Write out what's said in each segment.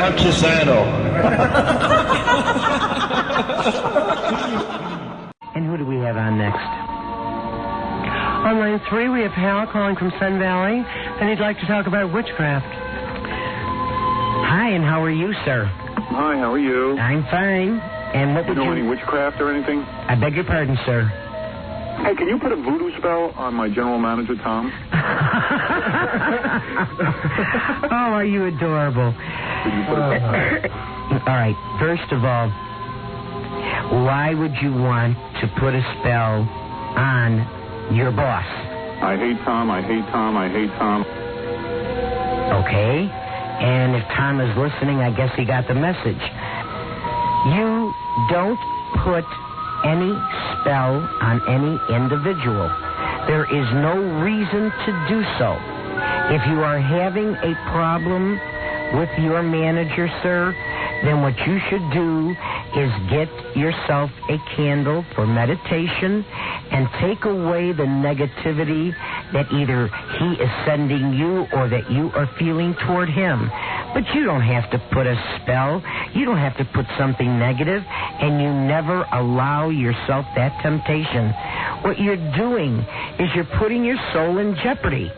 Tom Chiusano. And who do we have on next? On line 3, we have Hal calling from Sun Valley, and he'd like to talk about witchcraft. Hi, and how are you, sir? Hi, how are you? I'm fine. And what would you... know any witchcraft or anything? I beg your pardon, sir. Hey, can you put a voodoo spell on my general manager, Tom? Oh, are you adorable? All right, first of all, why would you want to put a spell on your boss? I hate Tom, I hate Tom, I hate Tom. Okay, and if Tom is listening, I guess he got the message. You don't put any spell on any individual. There is no reason to do so. If you are having a problem with your manager, sir, then what you should do is get yourself a candle for meditation and take away the negativity that either he is sending you or that you are feeling toward him. But you don't have to put a spell. You don't have to put something negative, and you never allow yourself that temptation. What you're doing is you're putting your soul in jeopardy.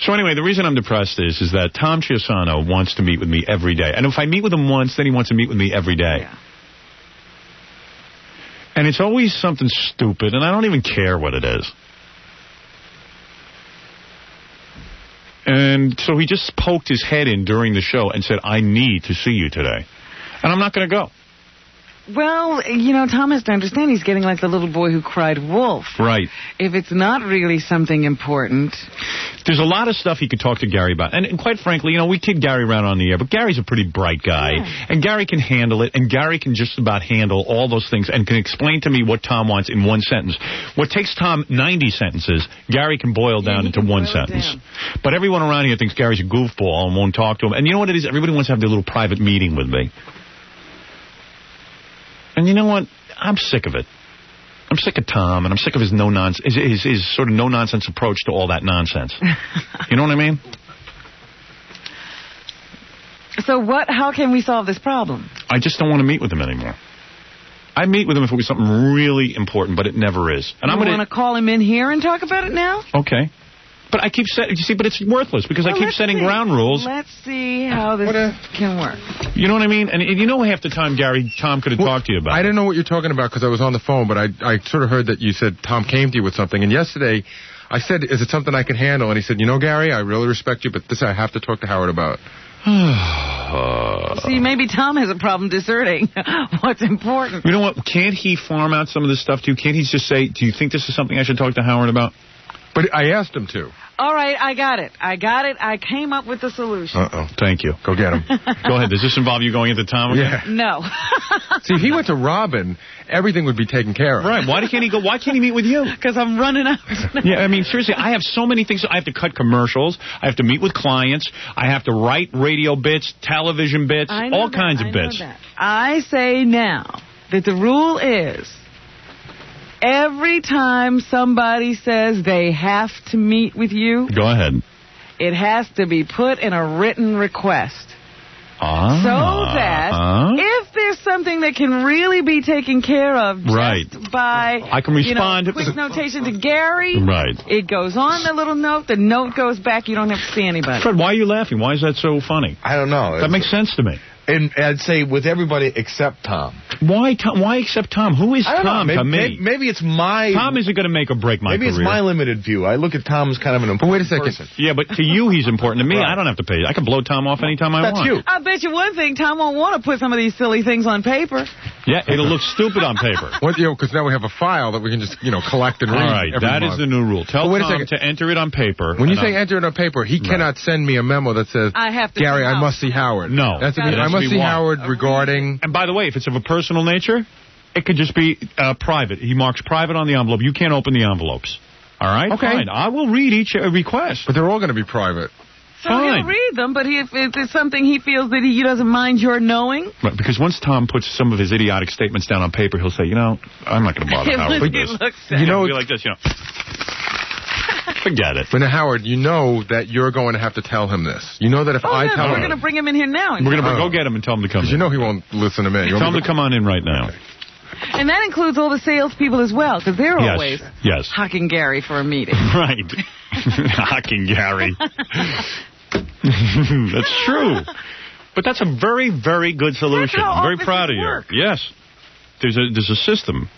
So anyway, the reason I'm depressed is that Tom Chiusano wants to meet with me every day. And if I meet with him once, then he wants to meet with me every day. Yeah. And it's always something stupid, and I don't even care what it is. And so he just poked his head in during the show and said, I need to see you today. And I'm not going to go. Well, you know, Tom has to understand he's getting like the little boy who cried wolf. Right. If it's not really something important. There's a lot of stuff he could talk to Gary about. And quite frankly, you know, we kid Gary around on the air, but Gary's a pretty bright guy. Yeah. And Gary can handle it, and Gary can just about handle all those things and can explain to me what Tom wants in one sentence. What takes Tom 90 sentences, Gary can boil down into one sentence. But everyone around here thinks Gary's a goofball and won't talk to him. And you know what it is? Everybody wants to have their little private meeting with me. And you know what? I'm sick of it. I'm sick of Tom, and I'm sick of his no-nonsense, his sort of no-nonsense approach to all that nonsense. You know what I mean? So how can we solve this problem? I just don't want to meet with him anymore. I'd meet with him if it was something really important, but it never is. And you want to call him in here and talk about it now? Okay. But I keep setting, you see, but it's worthless because I keep setting ground rules. Let's see how this can work. You know what I mean? And you know half the time, Gary, Tom could have talked to you about I didn't know what you're talking about because I was on the phone, but I sort of heard that you said Tom came to you with something. And yesterday, I said, is it something I can handle? And he said, you know, Gary, I really respect you, but this I have to talk to Howard about. See, maybe Tom has a problem discerning what's important. You know what? Can't he farm out some of this stuff to you? Can't he just say, do you think this is something I should talk to Howard about? But I asked him to. All right, I got it. I came up with the solution. Uh-oh. Thank you. Go get him. Go ahead. Does this involve you going into Tom again? Yeah. No. See, if he went to Robin, everything would be taken care of. Right. Why can't he go? Why can't he meet with you? Because I'm running out. Yeah, I mean, seriously, I have so many things. I have to cut commercials. I have to meet with clients. I have to write radio bits, television bits, all kinds of bits. I say now that the rule is every time somebody says they have to meet with you, go ahead. It has to be put in a written request. So that if there's something that can really be taken care of just by I can respond quick notation to Gary, it goes on the little note, the note goes back, you don't have to see anybody. Fred, why are you laughing? Why is that so funny? I don't know. That makes sense to me. And I'd say with everybody except Tom. Why Tom? Why except Tom? Who is Tom to me? Maybe it's my... Tom isn't going to make or break my career. Maybe it's my limited view. I look at Tom as kind of an important person. Yeah, but to you he's important. To me, I don't have to pay. I can blow Tom off anytime I want. That's you. I bet you one thing, Tom won't want to put some of these silly things on paper. Yeah, it'll look stupid on paper. Because now we have a file that we can just, collect and read. All right, that is the new rule. Tell Tom to enter it on paper. When you say enter it on paper, he cannot send me a memo that says, Gary, I must see Howard. No. I must see Howard regarding... And by the way, if it's of a personal nature, it could just be private. He marks private on the envelope. You can't open the envelopes. All right? Okay. Fine. I will read each request. But they're all going to be private. So he'll read them, but if it's something he feels that he doesn't mind your knowing. Right, because once Tom puts some of his idiotic statements down on paper, he'll say, I'm not going to bother Howard with this. He'll be like this, Forget it. But now, Howard, you know that you're going to have to tell him this. You know that if I tell him... We're going to bring him in here now. We're going to go get him and tell him to come in. You know he won't listen to me. Tell him to come on in right now. Okay. And that includes all the salespeople as well, because they're always hocking Gary for a meeting. Right. Hocking Gary. That's true. But that's a very, very good solution. I'm very proud of you. Yes. There's a system.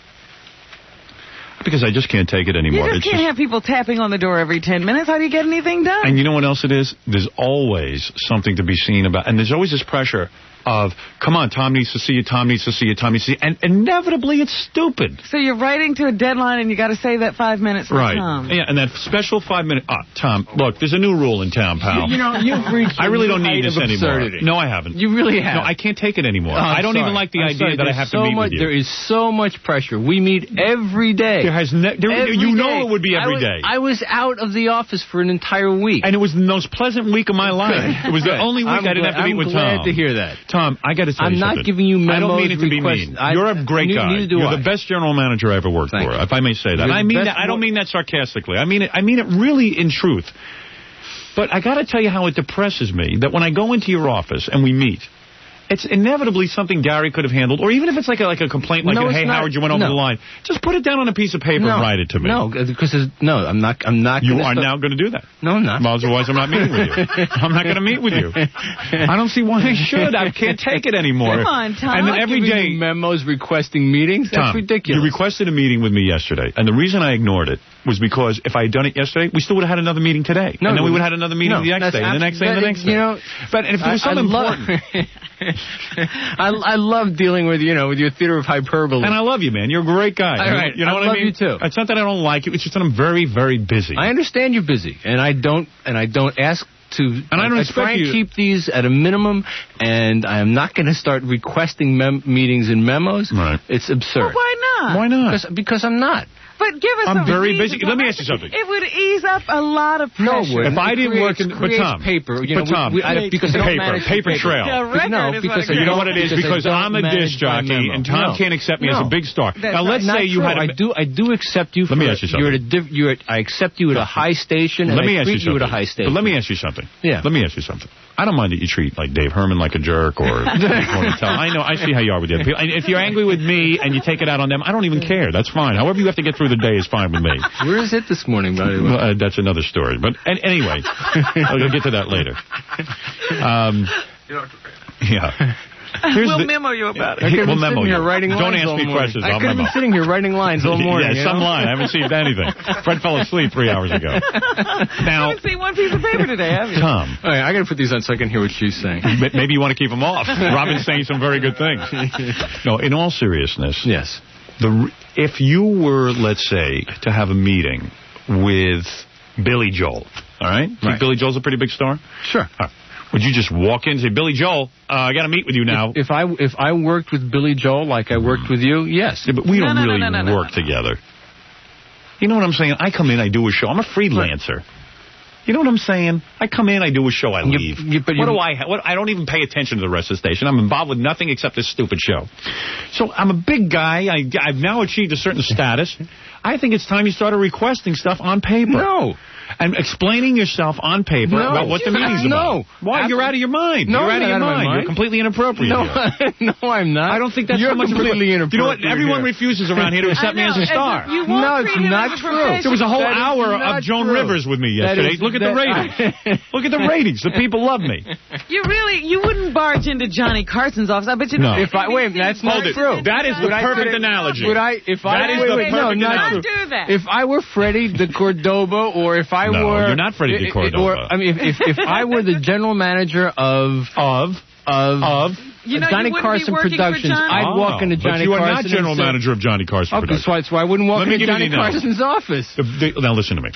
Because I just can't take it anymore. You just can't have people tapping on the door every 10 minutes. How do you get anything done? And you know what else it is? There's always something to be seen about. And there's always this pressure of, come on, Tom needs to see you, Tom needs to see you, Tom needs to see you. And inevitably, it's stupid. So you're writing to a deadline, and you got to save that 5 minutes for Tom. Yeah, and that special 5 minute... Tom, look, there's a new rule in town, pal. You know, you've reached I really don't need this anymore. No, I haven't. You really have. No, I can't take it anymore. I don't even like the idea that I have to meet with you. There is so much pressure. We meet every day. You know it would be every day. I was out of the office for an entire week. And it was the most pleasant week of my life. It was the only week I didn't have to meet with Tom. I'm glad to hear that. Tom, I got to tell you something. I'm not giving you memos. I don't mean it to be mean. You're a great guy. Neither do I. You're the best general manager I ever worked for, if I may say that. I mean that. I don't mean that sarcastically. I mean it really in truth. But I got to tell you how it depresses me that when I go into your office and we meet, it's inevitably something Gary could have handled, or even if it's like a complaint, like, hey, Howard, you went over the line. Just put it down on a piece of paper and write it to me. No, because I'm not. You are now going to do that. No, I'm not. Well, otherwise, I'm not meeting with you. I'm not going to meet with you. I don't see why I should. I can't take it anymore. Come on, Tom. And then every day, memos requesting meetings. That's Tom, ridiculous. You requested a meeting with me yesterday, and the reason I ignored it was because if I had done it yesterday, we still would have had another meeting today. No, and then we would have had another meeting the next day, and the next day, and the next day. You know, but if there was something important... I love dealing with your theater of hyperbole. And I love you, man. You're a great guy. Right. You know what I mean? I love you too. It's not that I don't like you. It's just that I'm very, very busy. I understand you're busy, and I don't ask to. And I don't expect try and keep these at a minimum, and I am not going to start requesting meetings and memos. Right. It's absurd. Well, why not? Why not? Because I'm not. But give us I'm very busy. Let me ask you something. It would ease up a lot of pressure. No, if I didn't work in... But Tom, paper. Because paper trail. You know what it is? Because I'm a disc jockey, and Tom can't accept me as a big star. Now, let's say you had... I do accept you. Let me ask you something. I accept you at a high station, and I treat you at a high station. But let me ask you something. Yeah. Let me ask you something. I don't mind that you treat like Dave Herman like a jerk or I know, I see how you are with the other people. If you're angry with me and you take it out on them, I don't even care. That's fine. However you have to get through the day is fine with me. Where is it this morning, by the way? That's another story. But anyway, I'll get to that later. Yeah. We'll memo you about it. We'll memo you. Don't ask me questions. I could have been sitting here writing lines all morning. Yeah, some line. I haven't received anything. Fred fell asleep 3 hours ago. Now, I haven't seen one piece of paper today, have you? Tom. All right, I got to put these on so I can hear what she's saying. Maybe you want to keep them off. Robin's saying some very good things. No, in all seriousness. Yes. If you were, let's say, to have a meeting with Billy Joel, all right? Think Billy Joel's a pretty big star? Sure. Would you just walk in and say, Billy Joel, I got to meet with you now? If I worked with Billy Joel like I worked with you, yes. Yeah, but we don't really work together. You know what I'm saying? I come in, I do a show. I'm a freelancer. You know what I'm saying? I come in, I do a show, I leave. I don't even pay attention to the rest of the station. I'm involved with nothing except this stupid show. So I'm a big guy. I've now achieved a certain status. I think it's time you started requesting stuff on paper. No. And explaining yourself on paper about what the meeting's about. No. Why? You're out of your mind. No, you're out of your mind. You're completely inappropriate here. No, I'm not. I don't think that's You're so much completely inappropriate. You know what? Everyone refuses around here to accept me as a star. No, it's not true. There was a whole hour of Joan Rivers with me yesterday. Look at the ratings. Look at the ratings. The people love me. You wouldn't barge into Johnny Carson's office. I bet you. No. Wait, that's not true. That is the perfect analogy. That is the perfect analogy. If I were Freddie the Cordoba, or if I were... No, you're not Freddie the Cordoba. If I were the general manager of Johnny Carson Productions, I'd walk into Johnny Carson. But you are not general manager of Johnny Carson Productions. That's why I wouldn't walk into Johnny Carson's office. Now listen to me.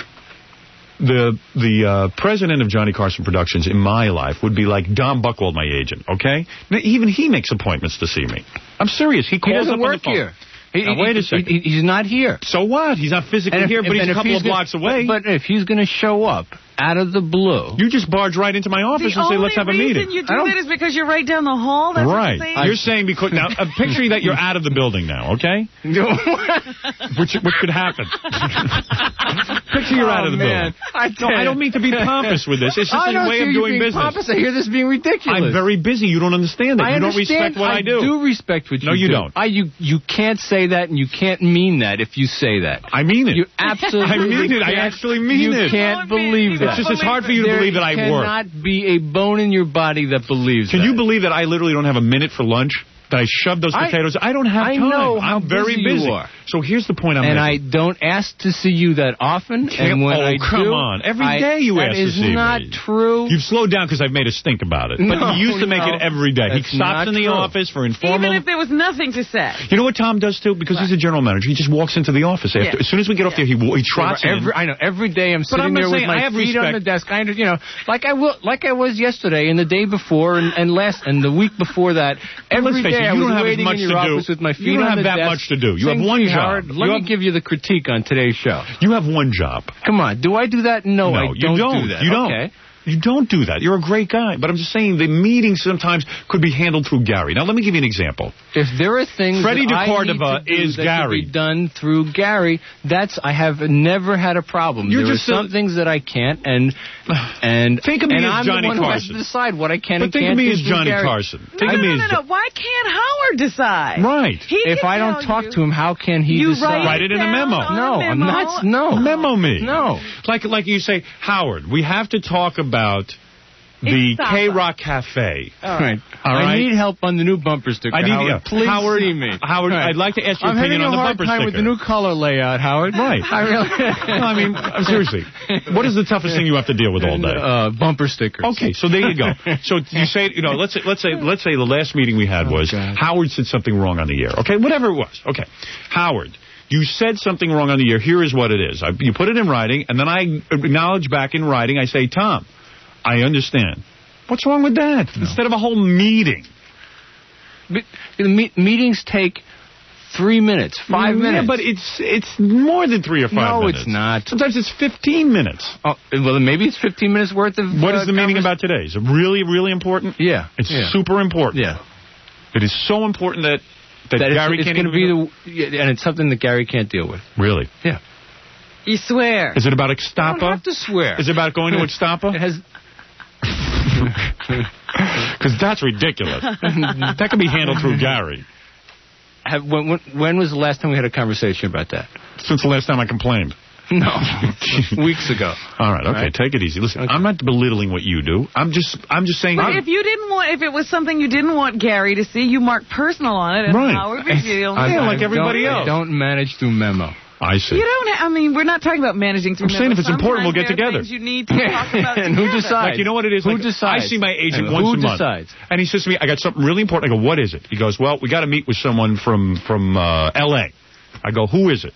The president of Johnny Carson Productions in my life would be like Don Buchwald, my agent, okay? Even he makes appointments to see me. I'm serious. He calls up on the phone. Here. Wait a second. He's not here. So what? He's not physically here, but he's a couple of blocks away. But if he's going to show up, out of the blue. You just barge right into my office and say, let's have a meeting. The only reason you do that is because you're right down the hall? That's right. What you're saying because... Now, picture that you're out of the building now, okay? which could happen. Picture you're out of the building. I don't mean to be pompous with this. It's just a way of doing business. Pompous. I hear this being ridiculous. I'm very busy. You don't understand that. You don't respect what I do. I do respect what you do. No, you don't. You can't say that, and you can't mean that if you say that. I mean it. You absolutely I mean it. I actually mean it. You can't believe that. It's hard for you to believe that I work. There cannot be a bone in your body that believes that. Can you believe that I literally don't have a minute for lunch? That I shoved those potatoes. I don't have time. I know how I'm very busy. you are. So here's the point I'm making. And I don't ask to see you that often. And when I come do, on. Every day you ask to see me. That is not true. You've slowed down because I've made a stink about it. But you used to make it every day. He stops in the office for informal... Even if there was nothing to say. You know what Tom does, too? Because he's a general manager. He just walks into the office. After. As soon as we get off there, he trots in. I know. Every day I'm sitting there with my feet on the desk. Like I was yesterday and the day before and the week before that. Every day I was waiting in your office with my feet on the desk. You don't have that much to do. You have one job. Let me give you the critique on today's show. You have one job. Come on. Do I do that? No, I don't do that. You don't. Okay. You don't do that. You're a great guy. But I'm just saying the meetings sometimes could be handled through Gary. Now, let me give you an example. If there are things Freddie that DeCordova is that Gary. Could be done through Gary, I have never had a problem. There are some things that I can't, and think of me as Johnny I'm the one Carson. who has to decide what I can and can't do. Think of me as Johnny Carson. No. Why can't Howard decide? Right. If I don't talk to him, how can he decide? Write it in a memo. No, I'm not. No. Memo me. No. Like you say, Howard, we have to talk about the K-Rock Cafe. All right. I need help on the new bumper sticker. Please Howard, see me. Howard, I'd like to ask your opinion on the bumper sticker. I'm having a hard time with the new color layout, Howard. Right. I mean, seriously, what is the toughest thing you have to deal with all day? Bumper stickers. Okay, so there you go. So you say, let's say the last meeting we had was Howard said something wrong on the air. Okay, whatever it was. Okay, Howard. You said something wrong on the air. Here is what it is. You put it in writing, and then I acknowledge back in writing. I say, Tom, I understand. What's wrong with that? No. Instead of a whole meeting. But meetings take 3 minutes, 5 minutes. But it's more than 3 or 5 minutes. No, it's not. Sometimes it's 15 minutes. Oh, well, maybe it's 15 minutes worth of... What is the meeting about today? Is it really, really important? Yeah. It's super important. Yeah. It is so important that Gary can't even... And it's something that Gary can't deal with. Really? Yeah. You swear. Is it about Ixtapa? I don't have to swear. Is it about going to Ixtapa? It has... Because that's ridiculous. That can be handled through Gary. When was the last time we had a conversation about that? Since the last time I complained. No, weeks ago. All right, okay, take it easy. Listen, I'm not belittling what you do. I'm just saying. But if it was something you didn't want Gary to see, you mark personal on it, and Howard revealed. Like everybody else. I don't manage through memo. I see. You don't. We're not talking about managing through. I'm saying if it's important, we'll get together. You need to talk about. And who decides? Like, you know what it is? Who decides? I see my agent once a month. Who decides? And he says to me, "I got something really important." I go, "What is it?" He goes, "Well, we got to meet with someone from L.A." I go, "Who is it?"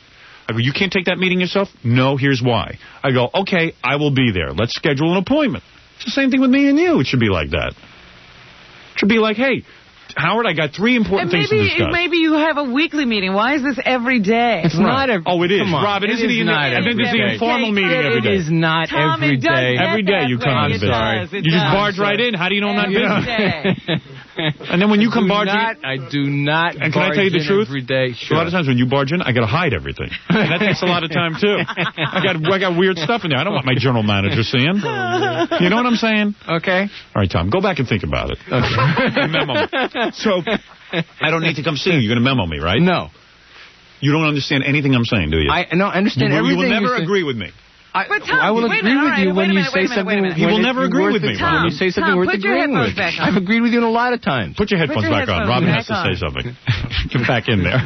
I go, "You can't take that meeting yourself?" "No, here's why." I go, "Okay, I will be there. Let's schedule an appointment." It's the same thing with me and you. It should be like that. It should be like, hey, Howard, I got 3 important things to discuss. Maybe you have a weekly meeting. Why is this every day? It's not every day. Oh, it is. Robin, isn't it the informal meeting every day? It is not every day. Every day you come to visit. You just barge right in. How do you know I'm not busy? And then when you come barging in... I do not And can I tell you the truth? Every day. Sure. A lot of times when you barge in, I got to hide everything. And that takes a lot of time, too. I got weird stuff in there. I don't want my general manager seeing. You know what I'm saying? Okay. All right, Tom, go back and think about it. Okay. Memo me. So, I don't need to come see you. You're going to memo me, right? No. You don't understand anything I'm saying, do you? I understand everything. You will never agree with me. But Tom, I will agree with you when you say something. He will never agree with me. When you say something worth agreeing with. I've agreed with you a lot of times. Put your headphones back on. Robin has to say something. Get back in there.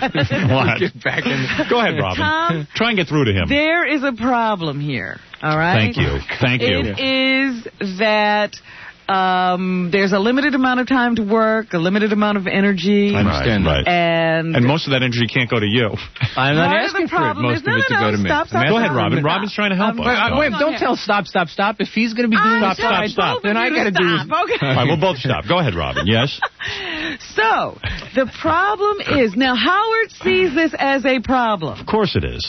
What? Get back in there. Go ahead, Robin. Tom, try and get through to him. There is a problem here. All right? Thank you. Thank you. It is that... there's a limited amount of time to work, a limited amount of energy. I understand that. And most of that energy can't go to you. I'm not asking for most of it to go to me. Go ahead, Robin. Robin's trying to help us. Wait, don't tell stop. If he's going to be doing stop, then I got to do this. Okay. All right, we'll both stop. Go ahead, Robin. Yes? So, The problem is, now Howard sees this as a problem. Of course it is.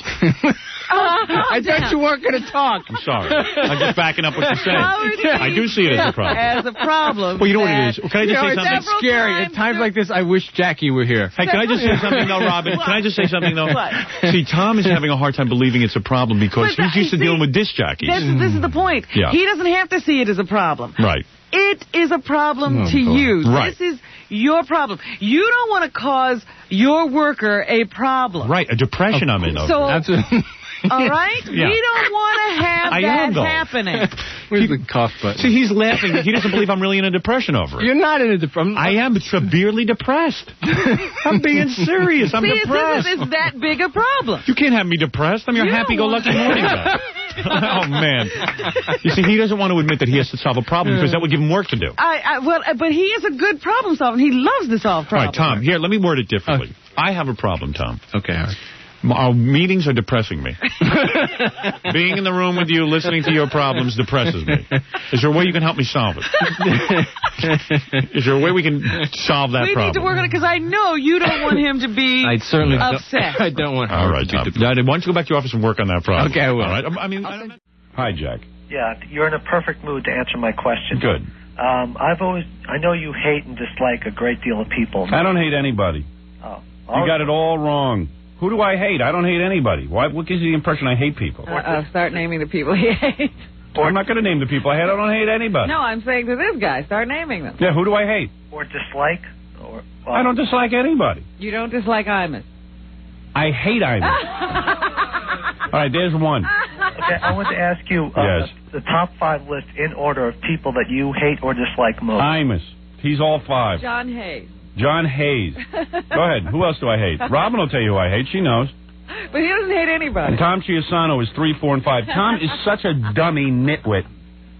I thought you weren't going to talk. I'm sorry. I'm just backing up what you said. I do see it as a problem. As a problem. Well, you know what it is. Can I just say something? It's scary. At times like this, I wish Jackie were here. Hey, can I just say something, though, Robin? Can I just say something, though? What? See, Tom is having a hard time believing it's a problem because he's used to dealing with disc jockeys. This is the point. Yeah. He doesn't have to see it as a problem. Right. It is a problem to you. Right. This is your problem. You don't want to cause your worker a problem. Right. A depression I'm in over. So, Absolutely. all right? Yeah. We don't want to have that happening. Where's the cough button? See, he's laughing. He doesn't believe I'm really in a depression over it. You're not in a depression. I am severely depressed. I'm being serious. I'm depressed. This is that big a problem. You can't have me depressed. I'm your happy-go-lucky morning guy. Oh, man. You see, he doesn't want to admit that he has to solve a problem because that would give him work to do. But he is a good problem solver. He loves to solve problems. All right, Tom, here, let me word it differently. I have a problem, Tom. Okay, all right. Our meetings are depressing me. Being in the room with you, listening to your problems depresses me. Is there a way you can help me solve it? Is there a way we can solve that problem? We need to work on it because I know you don't want him to be upset. I don't want him All right, Tom. Why don't you go back to your office and work on that problem? Okay, I will. All right. Hi, Jack. Yeah, you're in a perfect mood to answer my question. Good. I know you hate and dislike a great deal of people. I don't hate anybody. Oh. You got it all wrong. Who do I hate? I don't hate anybody. What gives you the impression I hate people? Start naming the people he hates. I'm not going to name the people I hate. I don't hate anybody. No, I'm saying to this guy, start naming them. Yeah, who do I hate? Or dislike? I don't dislike anybody. You don't dislike Imus? I hate Imus. All right, there's one. Okay, I want to ask you yes. the top 5 list in order of people that you hate or dislike most. Imus. He's all 5. John Hayes. John Hayes. Go ahead. Who else do I hate? Robin will tell you who I hate. She knows. But he doesn't hate anybody. And Tom Chiusano is 3, 4, and 5. Tom is such a dummy nitwit.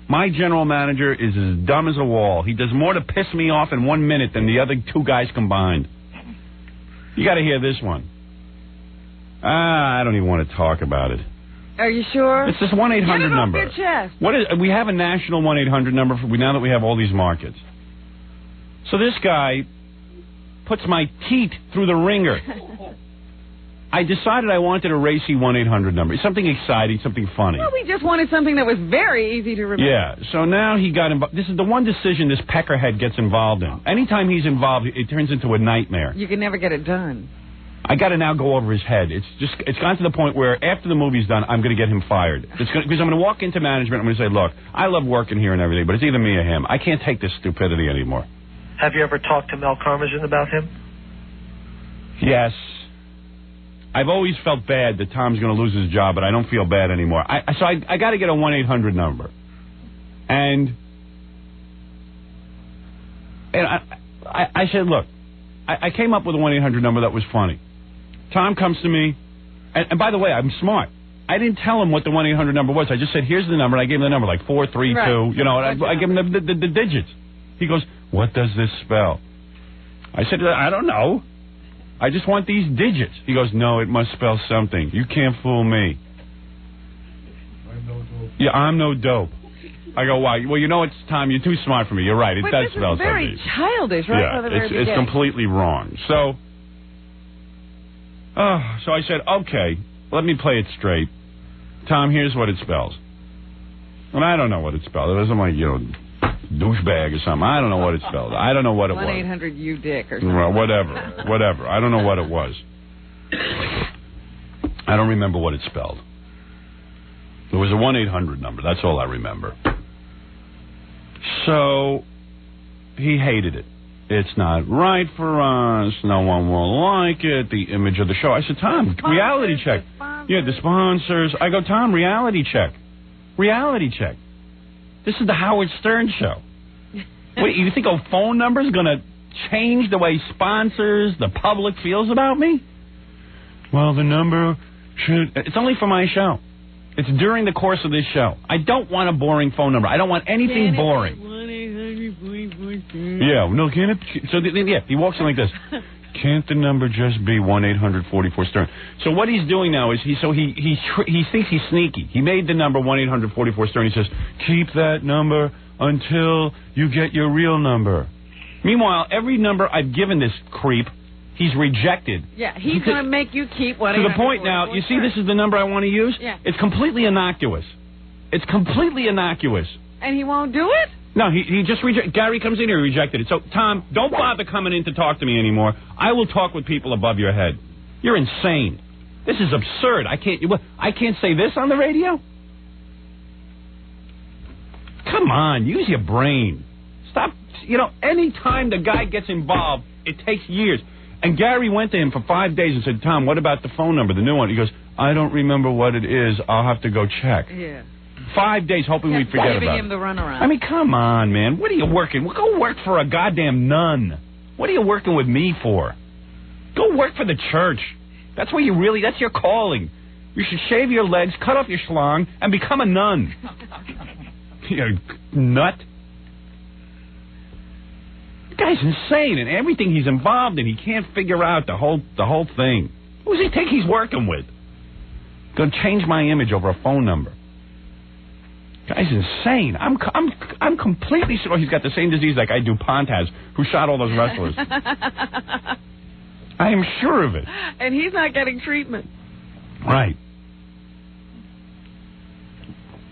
My general manager is as dumb as a wall. He does more to piss me off in 1 minute than the other 2 guys combined. You got to hear this one. I don't even want to talk about it. Are you sure? It's this 1-800 number. Get it off your chest. What is? We have a national 1-800 number now that we have all these markets. So this guy puts my teeth through the ringer. I decided I wanted a racy 1-800 number. Something exciting, something funny. Well, we just wanted something that was very easy to remember. Yeah, so now he got involved. This is the one decision this peckerhead gets involved in. Anytime he's involved, it turns into a nightmare. You can never get it done. I got to now go over his head. It's gone to the point where after the movie's done, I'm going to get him fired. Because I'm going to walk into management, I'm going to say, look, I love working here and everything, but it's either me or him. I can't take this stupidity anymore. Have you ever talked to Mel Karmazin about him? Yes. I've always felt bad that Tom's going to lose his job, but I don't feel bad anymore. So I got to get a 1-800 number. And I said, look, I came up with a 1-800 number that was funny. Tom comes to me, and by the way, I'm smart. I didn't tell him what the 1-800 number was. I just said, here's the number, and I gave him the number, like 432. Right. You know, I gave him the digits. He goes, what does this spell? I said, I don't know. I just want these digits. He goes, no, it must spell something. You can't fool me. I'm no dope. Yeah, I'm no dope. I go, why? Well, you know it's Tom. You're too smart for me. You're right. It does spell something. Very childish, right? Yeah, it's completely wrong. So I said, okay, let me play it straight. Tom, here's what it spells. And I don't know what it spells. It wasn't like, douchebag or something. I don't know what it spelled. I don't know what it was. 1-800 you dick or something. Well, whatever. I don't know what it was. I don't remember what it spelled. It was a 1-800 number. That's all I remember. So he hated it. It's not right for us. No one will like it. The image of the show. I said, Tom, reality check. Yeah, the sponsors. I go, Tom, reality check. Reality check. This is the Howard Stern show. Wait, you think a phone number is going to change the way sponsors, the public feels about me? Well, the number should... It's only for my show. It's during the course of this show. I don't want a boring phone number. I don't want anything boring. Yeah, no, can it... So, yeah, he walks in like this. Can't the number just be 1-800-44-STERN? So what he's doing now is he thinks he's sneaky. He made the number 1-800-44-STERN. He says, keep that number until you get your real number. Meanwhile, every number I've given this creep He's rejected. Yeah, he's going to make you keep one. To the point now, you see, this is the number I want to use? Yeah. It's completely innocuous. It's completely innocuous. And he won't do it? No, he just rejected. Gary comes in here, he rejected it. So, Tom, don't bother coming in to talk to me anymore. I will talk with people above your head. You're insane. This is absurd. I can't say this on the radio? Come on, use your brain. Stop. You know, any time the guy gets involved, it takes years. And Gary went to him for 5 days and said, Tom, what about the phone number, the new one? He goes, I don't remember what it is. I'll have to go check. Yeah. 5 days hoping we'd forget about it. Giving him the runaround. I mean, come on, man. What are you working? Well, go work for a goddamn nun. What are you working with me for? Go work for the church. That's where that's your calling. You should shave your legs, cut off your schlong, and become a nun. You nut. The guy's insane, and everything he's involved in, he can't figure out the whole thing. Who does he think he's working with? Gonna change my image over a phone number. Guy's insane. I'm completely sure he's got the same disease that guy DuPont has, who shot all those wrestlers. I am sure of it. And he's not getting treatment. Right.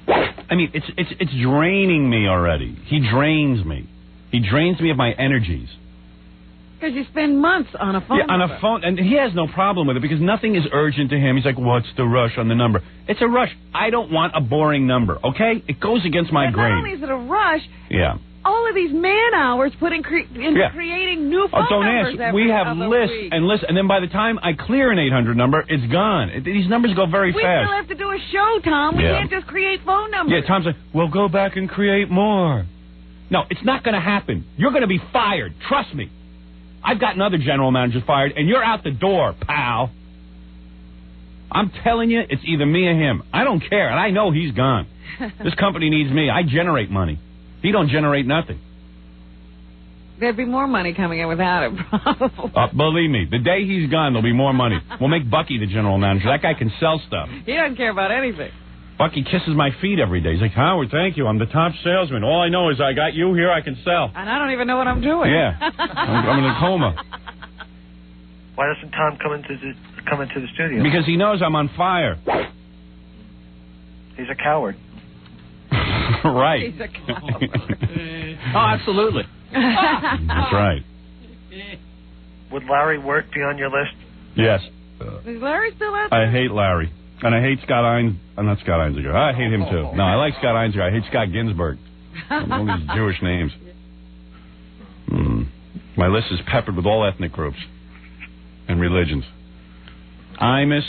I mean, it's draining me already. He drains me. He drains me of my energies. Because you spend months on a phone number. On a phone, and he has no problem with it because nothing is urgent to him. He's like, what's the rush on the number? It's a rush. I don't want a boring number, okay? It goes against my grain. Not only is it a rush, yeah. all of these man-hours put into creating new phone numbers we have lists and lists, and then by the time I clear an 800 number, it's gone. These numbers go very fast. We still have to do a show, Tom. We can't just create phone numbers. Yeah, Tom's like, well, go back and create more. No, it's not going to happen. You're going to be fired. Trust me. I've gotten other general managers fired, and you're out the door, pal. I'm telling you, it's either me or him. I don't care, and I know he's gone. This company needs me. I generate money. He don't generate nothing. There'd be more money coming in without it, probably. Believe me, the day he's gone, there'll be more money. We'll make Bucky the general manager. That guy can sell stuff. He doesn't care about anything. Bucky kisses my feet every day. He's like, Howard, thank you. I'm the top salesman. All I know is I got you here. I can sell. And I don't even know what I'm doing. Yeah. I'm in a coma. Why doesn't Tom come into the studio? Because he knows I'm on fire. He's a coward. Right. He's a coward. Oh, absolutely. That's right. Would Larry Wirt be on your list? Yes. Is Larry still out there? I hate Larry. And I hate Scott Einz. Not Scott Einziger. I hate him, too. No, I like Scott Einziger. I hate Scott Ginsburg. All these Jewish names. My list is peppered with all ethnic groups and religions. Imus.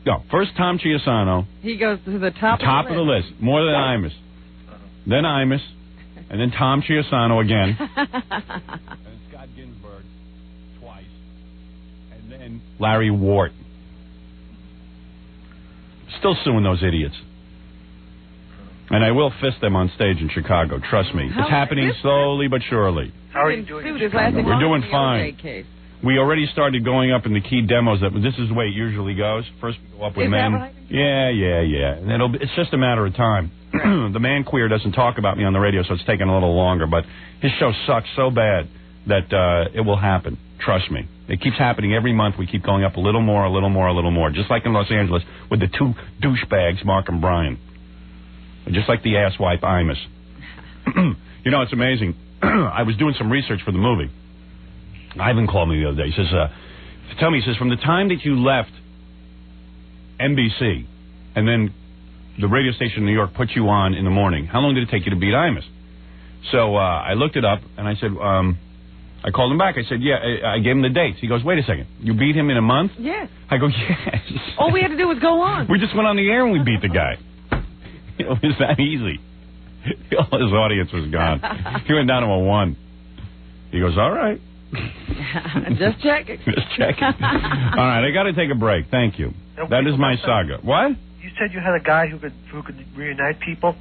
No, first Tom Chiusano. He goes to the top of the list. More than Imus. Then Imus. And then Tom Chiusano again. And then Scott Ginsburg twice. And then Larry Wart. Still suing those idiots. And I will fist them on stage in Chicago. Trust me. It's happening slowly but surely. How are you doing? We're doing fine. We already started going up in the key demos. This is the way it usually goes. First we go up with men. Right? Yeah. And it's just a matter of time. The man queer doesn't talk about me on the radio, so it's taking a little longer. But his show sucks so bad that it will happen. Trust me. It keeps happening every month. We keep going up a little more. Just like in Los Angeles with the two douchebags, Mark and Brian. Just like the asswipe Imus. You know, it's amazing. I was doing some research for the movie. Ivan called me the other day. He says, tell me, he says, from the time that you left NBC and then the radio station in New York put you on in the morning, how long did it take you to beat Imus? So I looked it up, and I said, I called him back. I said, yeah, I gave him the dates. He goes, wait a second. You beat him in a month? Yes. I go, yes. All we had to do was go on. We just went on the air and we beat the guy. It was that easy. All his audience was gone. He went down to a 1. He goes, all right. Just checking. Just checking. All right, I got to take a break. Thank you. That is my saga. What? You said you had a guy who could reunite people.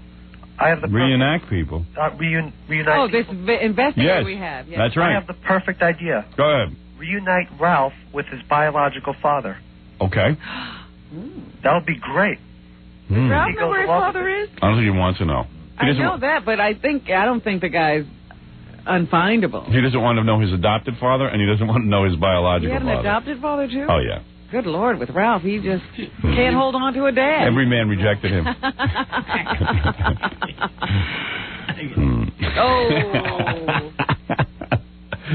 I have the reenact people. Reunite. Oh, this investigator we have. Yes. That's right. I have the perfect idea. Go ahead. Reunite Ralph with his biological father. Okay. That would be great. Ralph know where his father is? I don't think he wants to know. I know that, but I don't think the guy's unfindable. He doesn't want to know his adopted father, and he doesn't want to know his biological father. He had an adopted father, too? Oh, yeah. Good Lord, with Ralph, he just can't hold on to a dad. Every man rejected him. Oh.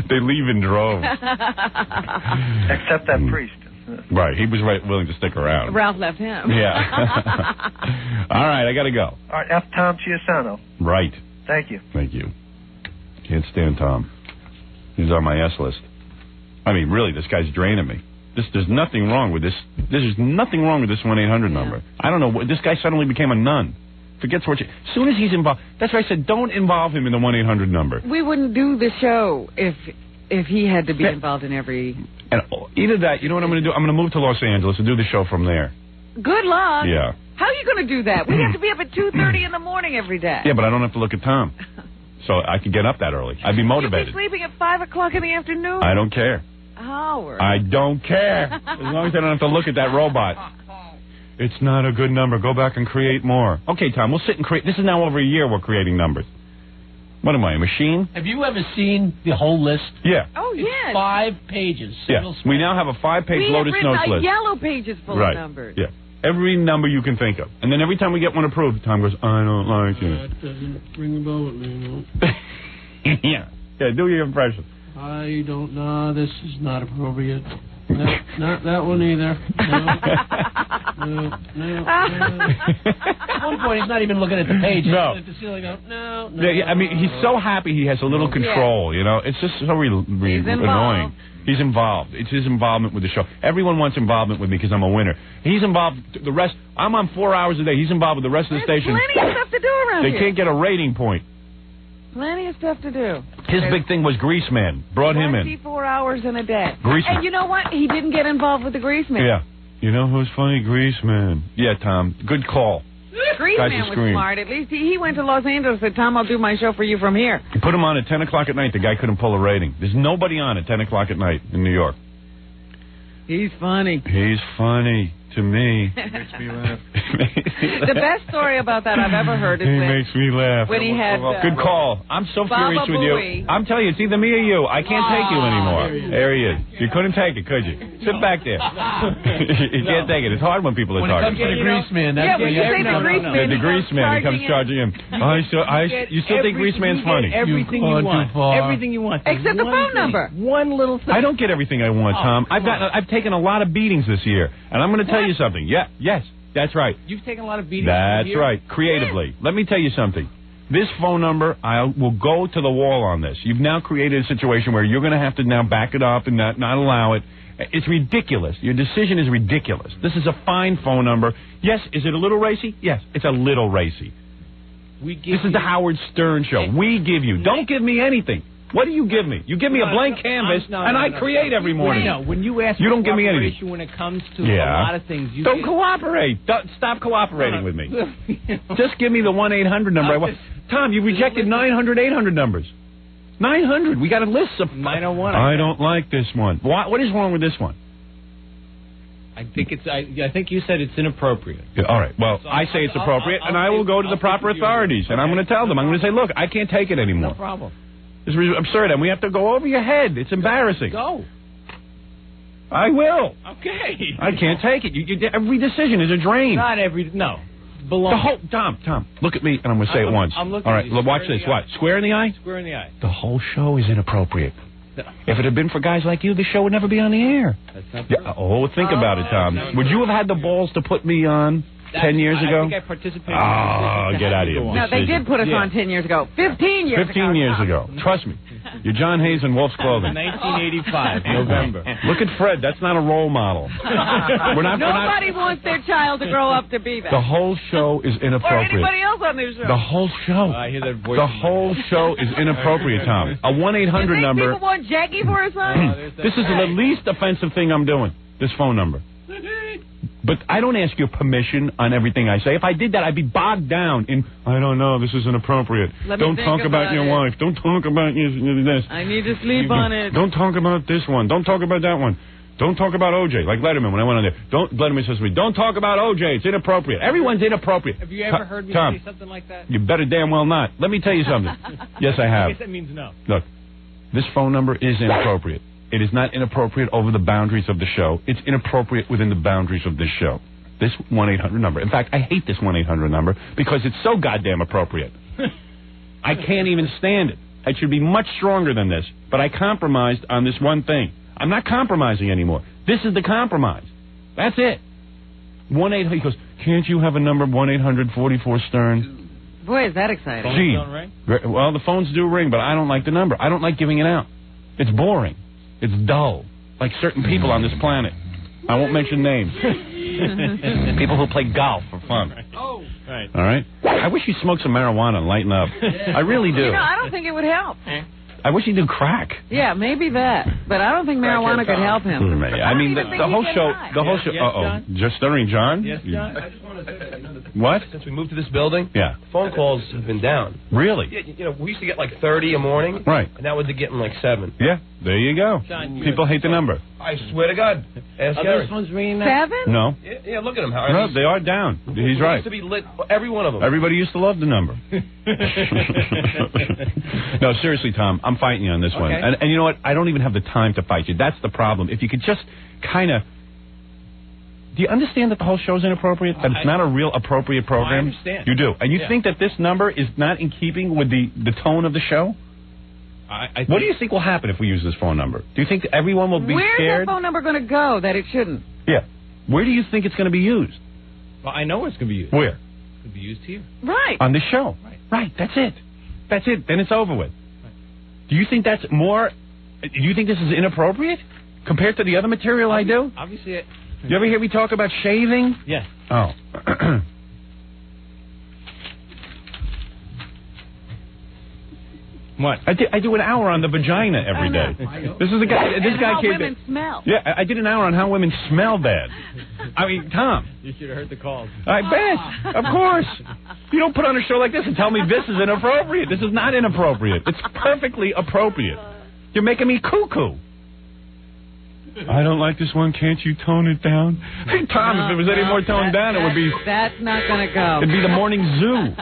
They leave in droves. Except that priest. Right, he was willing to stick around. Ralph left him. Yeah. All right, I got to go. All right, F. Tom Chiusano. Right. Thank you. Thank you. Can't stand Tom. He's on my S list. I mean, really, this guy's draining me. There's nothing wrong with this. There's nothing wrong with this 1-800 number. I don't know. This guy suddenly became a nun. Forgets what you... As soon as he's involved... That's why I said don't involve him in the 1-800 number. We wouldn't do the show if he had to be involved in every... And either that, you know what I'm going to do? I'm going to move to Los Angeles and do the show from there. Good luck. Yeah. How are you going to do that? We have to be up at 2:30 in the morning every day. Yeah, but I don't have to look at Tom. So I could get up that early. I'd be motivated. You'd be sleeping at 5 o'clock in the afternoon. I don't care. Howard. I don't care. As long as I don't have to look at that robot. It's not a good number. Go back and create more. Okay, Tom, we'll sit and create. This is now over a year we're creating numbers. What am I, a machine? Have you ever seen the whole list? Yeah. Oh, yes. It's 5 pages. Yeah. We now have a 5-page Lotus Notes list. Yellow pages full of numbers. Yeah. Every number you can think of. And then every time we get one approved, Tom goes, I don't like it. That doesn't ring a bell with me, no. Yeah. Yeah, do your impression. I don't know. This is not appropriate. No, not that one either. No. At one point, he's not even looking at the page. No. At the ceiling. No. Yeah, I mean, he's so happy he has a little control, you know. It's just so annoying. He's involved. It's his involvement with the show. Everyone wants involvement with me because I'm a winner. He's involved. The rest, I'm on 4 hours a day. He's involved with the rest of the station. Plenty of stuff to do around here. They can't get a rating point. Plenty of stuff to do. His big thing was Greaseman. Brought him in. 24 hours in a day. Greaseman. And you know what? He didn't get involved with the Greaseman. Yeah. You know who's funny? Greaseman. Yeah, Tom. Good call. Greaseman was smart. At least he went to Los Angeles and said, Tom, I'll do my show for you from here. You put him on at 10 o'clock at night. The guy couldn't pull a rating. There's nobody on at 10 o'clock at night in New York. He's funny. He's funny to me. Makes me laugh. The best story about that I've ever heard is he makes me laugh. When he had good call. I'm so furious with you. I'm telling you, it's either me or you. I can't take you anymore. There he is. You couldn't take it, could you? Sit back there. You can't take it. It's hard when people are talking. When it comes to the Greaseman, that's when you say the Greaseman, the Greaseman, he comes charging him. You still think Greaseman's funny? Everything you want. Everything you want. Except the phone number. One little thing. I don't get everything I want, Tom. I've taken a lot of beatings this year, and I'm going to tell you something. Yes, that's right. You've taken a lot of beatings. That's right. Creatively. Let me tell you something. This phone number, I will go to the wall on this. You've now created a situation where you're going to have to now back it up and not allow it. It's ridiculous. Your decision is ridiculous. This is a fine phone number. Yes, is it a little racy? Yes, it's a little racy. This is the Howard Stern Show. We give you. Don't give me anything. What do you give me? You give me a blank canvas, and I create every morning. No, when you ask you don't give me anything. When it comes to a lot of things, you don't cooperate. Stop cooperating with me. Just give me the 1-800 number. Tom, you rejected 900, 800 numbers. 900. We got a list of 901. I don't like this one. What is wrong with this one? I think it's. I think you said it's inappropriate. Yeah, all right. Well, I say it's appropriate, and I will go to the proper authorities, and I'm going to tell them. I'm going to say, look, I can't take it anymore. No problem. It's absurd, and we have to go over your head. It's embarrassing. Go. I will. Okay. I can't take it. Every decision is a drain. Not every. No. Tom, look at me, and I'm going to say it once. I'm looking all right, at you. Watch this. What? Square in the eye? Square in the eye. The whole show is inappropriate. If it had been for guys like you, the show would never be on the air. That's not true. Think about it, Tom. Would you have had the balls to put me on 10 years ago? I think I participated. Oh, get out of here. No, they did put us on 10 years ago. 15 years ago. 15 years ago. Trust me. You're John Hayes in Wolf's Clothing. 1985, November. Look at Fred. That's not a role model. Nobody wants their child to grow up to be that. The whole show is inappropriate. Or anybody else on their show. The whole show. I hear that voice. The whole show is inappropriate, Tom. A 1-800 number. People want Jackie for a son? This is the least offensive thing I'm doing. This phone number. But I don't ask your permission on everything I say. If I did that, I'd be bogged down in, I don't know, this is inappropriate. Don't talk about your wife. Don't talk about this. I need to sleep on it. Don't talk about this one. Don't talk about that one. Don't talk about O.J. Like Letterman, when I went on there. Letterman says to me, don't talk about O.J. It's inappropriate. Everyone's inappropriate. Have you ever heard me say something like that? You better damn well not. Let me tell you something. Yes, I have. I guess that means no. Look, this phone number is inappropriate. It is not inappropriate over the boundaries of the show. It's inappropriate within the boundaries of this show. This 1-800 number. In fact, I hate this 1-800 number because it's so goddamn appropriate. I can't even stand it. It should be much stronger than this, but I compromised on this one thing. I'm not compromising anymore. This is the compromise. That's it. 1-800. He goes, can't you have a number 1-800-44-STERN? Boy, is that exciting. Gee. Well, the phones do ring, but I don't like the number. I don't like giving it out. It's boring. It's dull. Like certain people on this planet. I won't mention names. People who play golf for fun. Oh, right. All right? I wish you'd smoke some marijuana and lighten up. I really do. You know, I don't think it would help. I wish he'd do crack. Yeah, maybe that. But I don't think marijuana could help him. I mean, the whole show. The whole show. Uh-oh. Just stuttering John? Yes, John? I just want to say, what? Since we moved to this building, yeah, phone calls have been down. Really? Yeah, you know, we used to get like 30 a morning. Right. And now we're getting like 7. Yeah, there you go. John, people hate the number. I swear to God. Ask Are Gary. those ones ringing now? 7? No. Yeah, look at them. No, they are down. He's right. Used to be lit, every one of them. Everybody used to love the number. No, seriously, Tom, I'm fighting you on this one. And you know what? I don't even have the time to fight you. That's the problem. If you could just kind of... Do you understand that the whole show's inappropriate? That it's not a real appropriate program? I understand. You do. And you think that this number is not in keeping with the tone of the show? What do you think will happen if we use this phone number? Do you think that everyone will be scared? Where's that phone number going to go that it shouldn't? Yeah. Where do you think it's going to be used? Well, I know where it's going to be used. Where? It's going to be used here. Right. On this show. Right. That's it. That's it. Then it's over with. Do you think that's more... Do you think this is inappropriate compared to the other material I do? Obviously... You ever hear me talk about shaving? Yes. Oh. What? I do an hour on the vagina every day. This is the guy. This guy how came. Women smell. Yeah, I did an hour on how women smell bad. I mean, Tom. You should have heard the calls. I bet. Of course. You don't put on a show like this and tell me this is inappropriate. This is not inappropriate. It's perfectly appropriate. You're making me cuckoo. I don't like this one. Can't you tone it down? Hey, Tom, if it was any more toned down, it would be... That's not going to go. It'd be the morning zoo.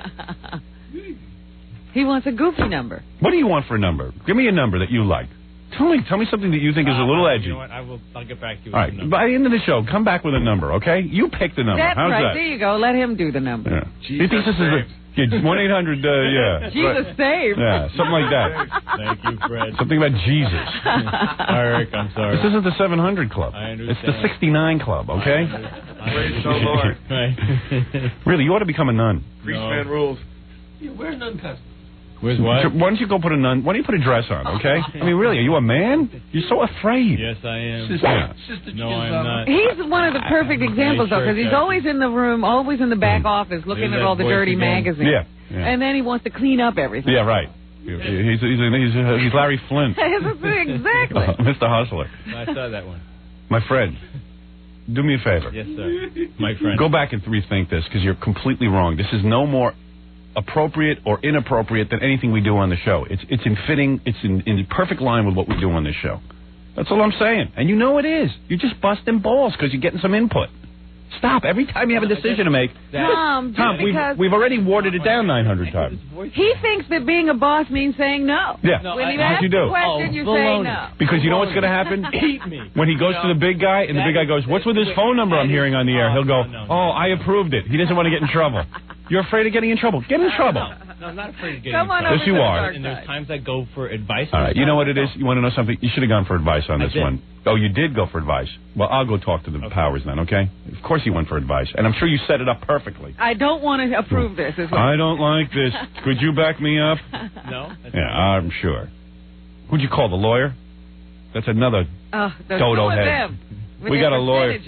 He wants a goofy number. What do you want for a number? Give me a number that you like. Tell me something that you think is a little edgy. You know what? I'll get back to you with All right. By the end of the show, come back with a number, okay? You pick the number. That's How's right. that? There you go. Let him do the number. Yeah. He thinks this is 1-800, yeah. Jesus save. Yeah, something like that. Thank you, Fred. Something about Jesus. Eric, I'm sorry. This isn't the 700 Club. I understand. It's the 69 Club, okay? Praise the Lord. Really, you ought to become a nun. Priestman rules. Yeah, where's nun custom? Where's what? Why don't you go put a nun? Why don't you put a dress on, okay? I mean, really, are you a man? You're so afraid. Yes, I am. Sister No, I'm not. He's one of the perfect examples, though, because he's always in the room, always in the back office, looking at all the dirty magazines. Yeah. And then he wants to clean up everything. Yeah, right. He's Larry Flint. Exactly. Mr. Hustler. I saw that one. My friend, do me a favor. Yes, sir. My friend. Go back and rethink this, because you're completely wrong. This is no more appropriate or inappropriate than anything we do on the show. It's in fitting. It's in perfect line with what we do on this show. That's all I'm saying. And you know it is. You're just busting balls because you're getting some input. Stop. Every time you have a decision to make... Tom, we've already watered it down 900 times. He thinks that being a boss means saying no. Yeah. When you ask a question, you say no. Because you know what's going to happen? Eat me. When he goes to the big guy, and the big guy goes, what's with this phone number I'm hearing on the air? He'll go, I approved it. He doesn't want to get in trouble. You're afraid of getting in trouble. Get in trouble. No, I'm not afraid of getting in trouble. Yes, you are. And there's times I go for advice. All right. You know what it is? You want to know something? You should have gone for advice on this one. Oh, you did go for advice. Well, I'll go talk to the powers then, okay? Of course you went for advice. And I'm sure you set it up perfectly. I don't want to approve this. I don't like this. Could you back me up? No. Yeah, I'm sure. Who'd you call, the lawyer? That's another dodo head. We got a lawyer.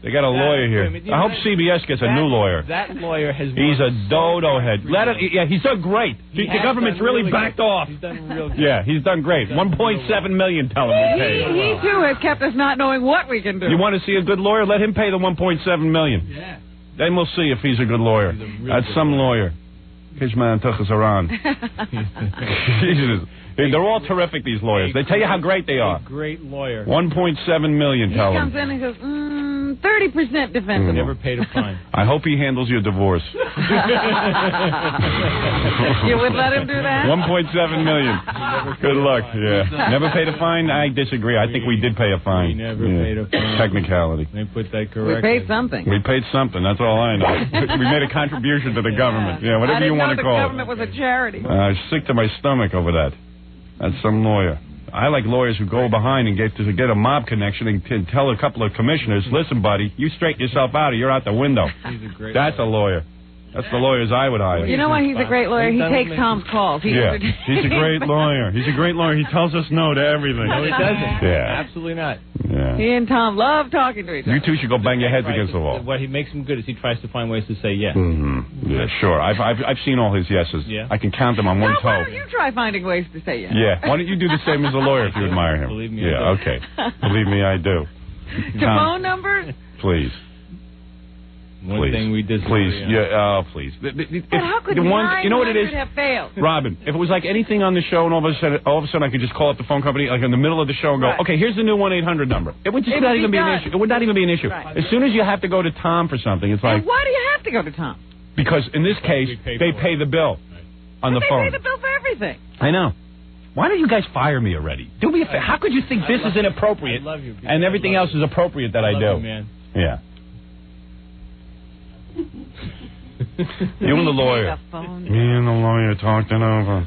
They got a lawyer here. I hope CBS gets a new lawyer. That lawyer has... He's a dodo head. Let him. Yeah, he's done great. The government's really backed off. He's done real good. Yeah, he's done great. 1.7 million, tell him to pay. He too has kept us not knowing what we can do. You want to see a good lawyer? Let him pay the 1.7 million. Yeah. Then we'll see if he's a good lawyer. That's some lawyer. Kishman Tuchasaran. Jesus. They're all terrific, these lawyers. They tell you how great they are. Great lawyer. 1.7 million, He tell him. comes in and goes, 30% defensible. Never paid a fine. I hope he handles your divorce. You would let him do that? 1.7 million. Good luck. Yeah. Never paid a fine? I disagree. I think we did pay a fine. We never paid a fine. Technicality. They put that correctly. We paid something. We paid something. That's all I know. We made a contribution to the government. Yeah, whatever you want to call it. I didn't know the government was a charity. I'm sick to my stomach over that. That's some lawyer. I like lawyers who go behind and get a mob connection and tell a couple of commissioners, listen, buddy, you straighten yourself out or you're out the window. That's a lawyer. That's the lawyers I would hire. You know why he's a great lawyer? He takes Tom's calls. He's a great lawyer. He's a great lawyer. He tells us no to everything. No, he doesn't. Yeah. Absolutely not. Yeah. He and Tom love talking to each other. You two should go bang your heads against the wall. What he makes him good is he tries to find ways to say yes. Mm-hmm. Yeah, sure. I've seen all his yeses. Yeah. I can count them on one toe. Why don't you try finding ways to say yes? Yeah. Why don't you do the same as a lawyer if you admire him? Believe me, yeah, okay. Believe me, I do. To phone numbers? Please. One thing we disagree Please. on. Yeah, please. But how could you know what it is? Have failed? Robin, if it was like anything on the show and all of a sudden I could just call up the phone company like in the middle of the show and go, okay, here's the new 1-800 number. It would just not even be an issue. It would not even be an issue. Right. As soon as you have to go to Tom for something, it's like... And why do you have to go to Tom? Because in this case, they pay the bill on the phone. They pay the bill for everything. I know. Why don't you guys fire me already? Do me a favor. How could you think this is inappropriate and everything else is appropriate that I do? You, man. Yeah. You and the lawyer. Me and the lawyer talked it over.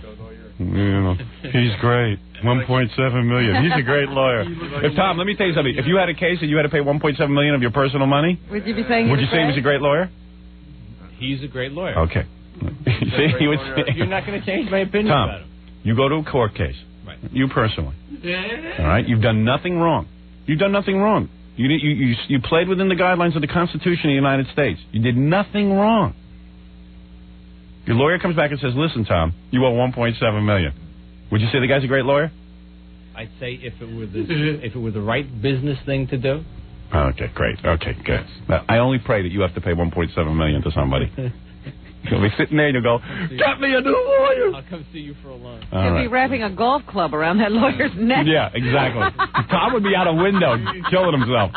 You know, he's great. 1.7 million. He's a great lawyer. If Tom, let me tell you something. If you had a case and you had to pay 1.7 million of your personal money, would you be saying? Would you say he was a great lawyer? He's a great lawyer. Okay. See, he would say, you're not going to change my opinion Tom, about him. You go to a court case. Right. You personally. All right. You've done nothing wrong. You've done nothing wrong. You played within the guidelines of the Constitution of the United States. You did nothing wrong. Your lawyer comes back and says, listen, Tom, you owe $1.7 million. Would you say the guy's a great lawyer? I'd say if it were the right business thing to do. Okay, great. Okay, good. Now, I only pray that you have to pay $1.7 million to somebody. You'll be sitting there and you'll go, get me a new lawyer. I'll come see you for a loan. He'll be wrapping a golf club around that lawyer's neck. Yeah, exactly. Tom would be out a window killing himself.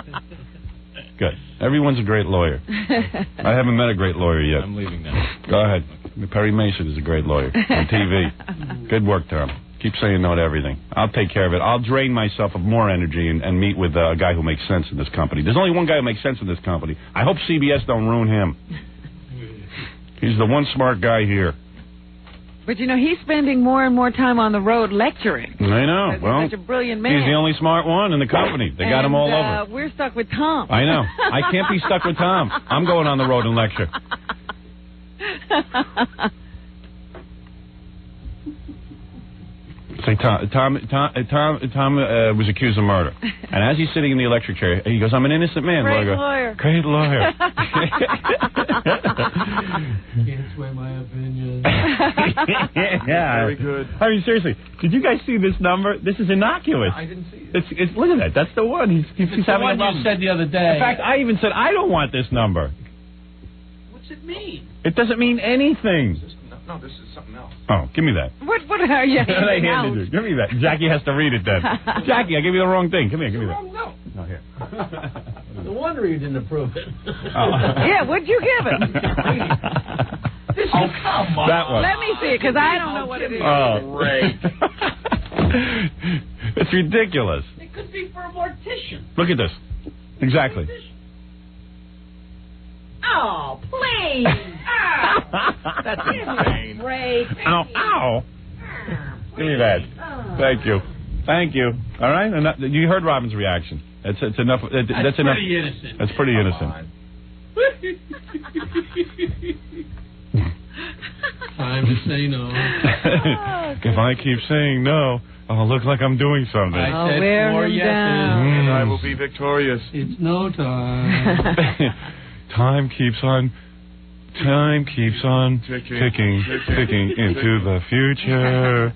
Good. Everyone's a great lawyer. I haven't met a great lawyer yet. I'm leaving now. Go ahead. Perry Mason is a great lawyer on TV. Good work, Tom. Keep saying no to everything. I'll take care of it. I'll drain myself of more energy and meet with a guy who makes sense in this company. There's only one guy who makes sense in this company. I hope CBS don't ruin him. He's the one smart guy here. But, you know, he's spending more and more time on the road lecturing. I know. Well, he's such a brilliant man. He's the only smart one in the company. They got him all over. We're stuck with Tom. I know. I can't be stuck with Tom. I'm going on the road and lecture. Say, Tom was accused of murder. And as he's sitting in the electric chair, he goes, I'm an innocent man. Great lawyer. Great lawyer. Can't sway my opinion. Yeah. Very good. I mean, seriously, did you guys see this number? This is innocuous. I didn't see it. It's look at that. That's the one. He's having the one a problem. you said the other day. In fact, I even said, I don't want this number. What's it mean? It doesn't mean anything. No, this is something else. Oh, give me that. What are you handing out? Give me that. Jackie has to read it then. Jackie, I gave you the wrong thing. Come here, give me that. No. No, here. No wonder you didn't approve it. Yeah, what'd you give him? Come on. That one. Let me see it, because I don't know what it is. Oh, Great. It's ridiculous. It could be for a mortician. Look at this. Exactly. Oh, please. That's insane. Break. Ow, ow. Give me that. Thank you. Thank you. All right? And you heard Robin's reaction. It's enough. That's enough. Pretty innocent. That's pretty innocent. Time to say no. If I keep saying no, I'll look like I'm doing something. I said wear 4 him yeses. down. And I will be victorious. It's no time. Time keeps on ticking into the future.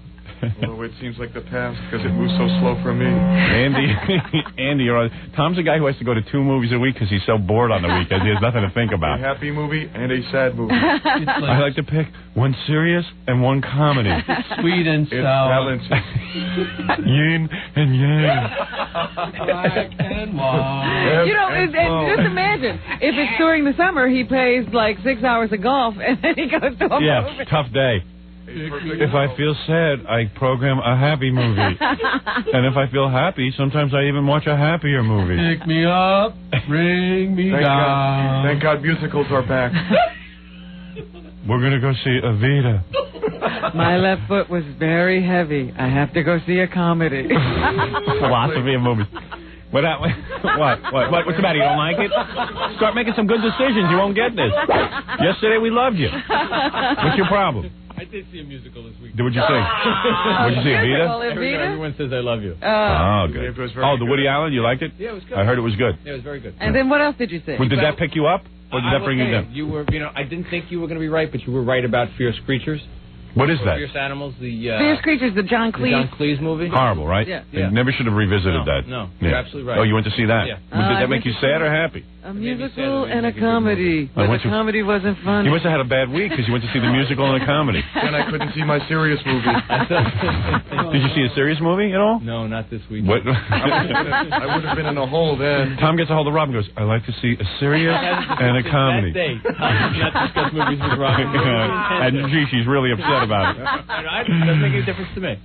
Although it seems like the past because it moves so slow for me. Andy, you're on. Tom's a guy who has to go to 2 movies a week because he's so bored on the weekends. He has nothing to think about. A happy movie and a sad movie. I like to pick one serious and one comedy. Sweet and sour. It's balanced. Yin and yang. Black and white. You know, and just imagine, if it's during the summer, he plays like 6 hours of golf, and then he goes to a movie. Tough day. If I feel sad, I program a happy movie. And if I feel happy, sometimes I even watch a happier movie. Pick me up, bring me down. Thank God musicals are back. We're going to go see Evita. My left foot was very heavy. I have to go see a comedy. Philosophy of movies. What? What's the matter? You don't like it? Start making some good decisions. You won't get this. Yesterday we loved you. What's your problem? I did see a musical this week. What did you think? What did you see, Evita? Everyone says I love you. Oh, good. Oh, the Woody Allen, you liked it? Yeah, it was good. I heard it was good. Yeah, it was very good. And then what else did you say? Well, did that pick you up, or did that bring you down? You were, I didn't think you were going to be right, but you were right about Fierce Creatures. What is that? Fierce Animals, Fierce Creatures, the John Cleese movie. Horrible, right? Yeah. They never should have revisited that. No, you're absolutely right. Oh, you went to see that? Yeah. Did that make you sad or happy? A musical and a comedy. But the comedy wasn't funny. You must have had a bad week because you went to see the musical and the comedy. Then I couldn't see my serious movie. Did you see a serious movie at all? No, not this week. What? I would have been in a hole then. Tom gets a hold of Rob and goes, I like to see a serious and a comedy. That day, not discuss movies with Rob. And gee, she's really upset about it. It doesn't make any difference to me.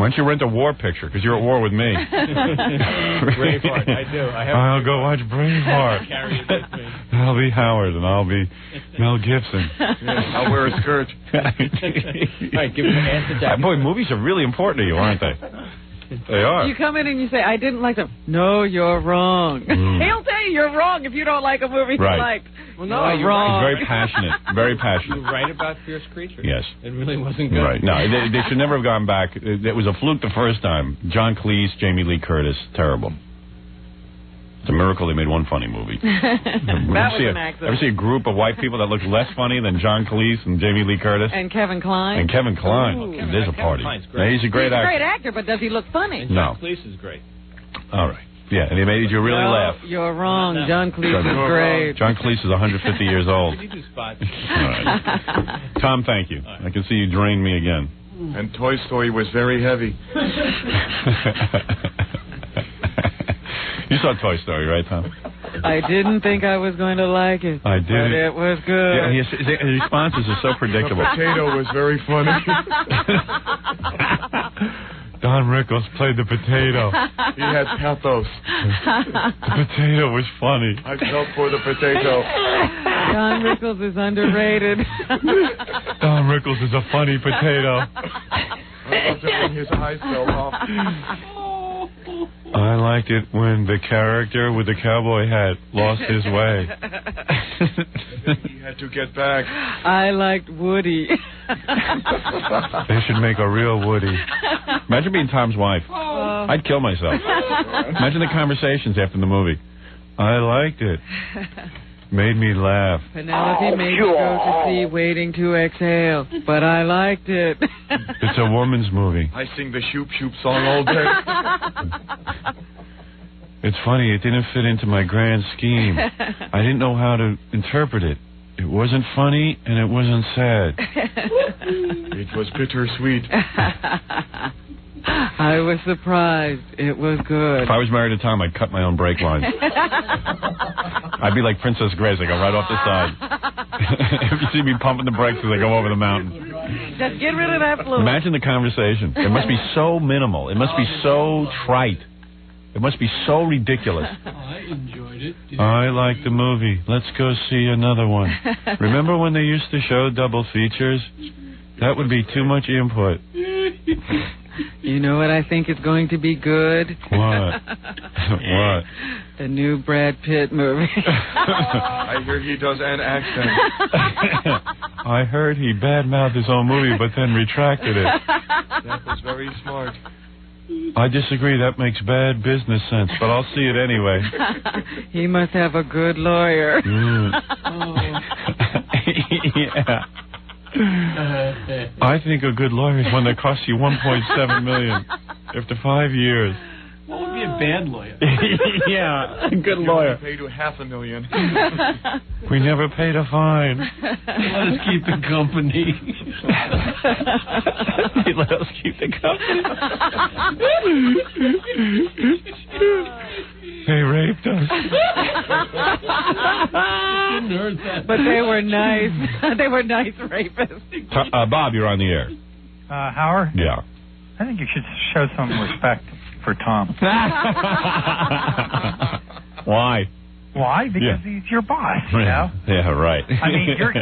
Why don't you rent a war picture? Because you're at war with me. Braveheart, I do. I'll go watch Braveheart. Carry it with me. I'll be Howard and I'll be Mel Gibson. I'll wear a skirt. Right, give me an answer, Jack. Boy, movies are really important to you, aren't they? They are. You come in and you say, I didn't like them. No, you're wrong. He'll tell you you're wrong if you don't like a movie you liked. Well, no, you're wrong. He's very passionate. Very passionate. You're right about Fierce Creatures. Yes. It really wasn't good. Right. No, they should never have gone back. It was a fluke the first time. John Cleese, Jamie Lee Curtis, terrible. It's a miracle they made one funny movie. Ever see a group of white people that look less funny than John Cleese and Jamie Lee Curtis? And Kevin Kline. And Kevin Kline. Ooh. There's a party. Great. He's a great actor. He's a great actor, but does he look funny? And John Cleese is great. All right. Yeah, and he made you really laugh. You're wrong. John Cleese is great. John Cleese is 150 years old. You do spots. All right. Tom, thank you. I can see you drain me again. And Toy Story was very heavy. You saw Toy Story, right, Tom? I didn't think I was going to like it. I did. But it was good. Yeah, his responses are so predictable. The potato was very funny. Don Rickles played the potato. He had pathos. The potato was funny. I felt for the potato. Don Rickles is underrated. Don Rickles is a funny potato. I loved it when his eyes fell off. I liked it when the character with the cowboy hat lost his way. He had to get back. I liked Woody. They should make a real Woody. Imagine being Tom's wife. I'd kill myself. Imagine the conversations after the movie. I liked it. Made me laugh. Penelope made me go to see Waiting to Exhale, but I liked it. It's a woman's movie. I sing the Shoop Shoop song all day. It's funny, it didn't fit into my grand scheme. I didn't know how to interpret it. It wasn't funny, and it wasn't sad. It was bittersweet. I was surprised. It was good. If I was married to Tom, I'd cut my own brake lines. I'd be like Princess Grace. I go right off the side. If you see me pumping the brakes as I go over the mountain. Just get rid of that fluid. Imagine the conversation. It must be so minimal. It must be so trite. It must be so ridiculous. I enjoyed it. I like the movie. Let's go see another one. Remember when they used to show double features? That would be too much input. You know what I think is going to be good? What? What? The new Brad Pitt movie. I hear he does an accent. I heard he badmouthed his own movie, but then retracted it. That was very smart. I disagree. That makes bad business sense, but I'll see it anyway. He must have a good lawyer. Yeah. I think a good lawyer is one that costs you $1.7 million after 5 years. What would be a bad lawyer? Yeah, a good lawyer. Paid you $500,000. We never paid a fine. Let us keep the company. He let us keep the company. They raped us. But they were nice. They were nice rapists. Bob, you're on the air. Howard? Yeah. I think you should show some respect for Tom. Why? Why? Because he's your boss, you know? Yeah, right. I mean, you're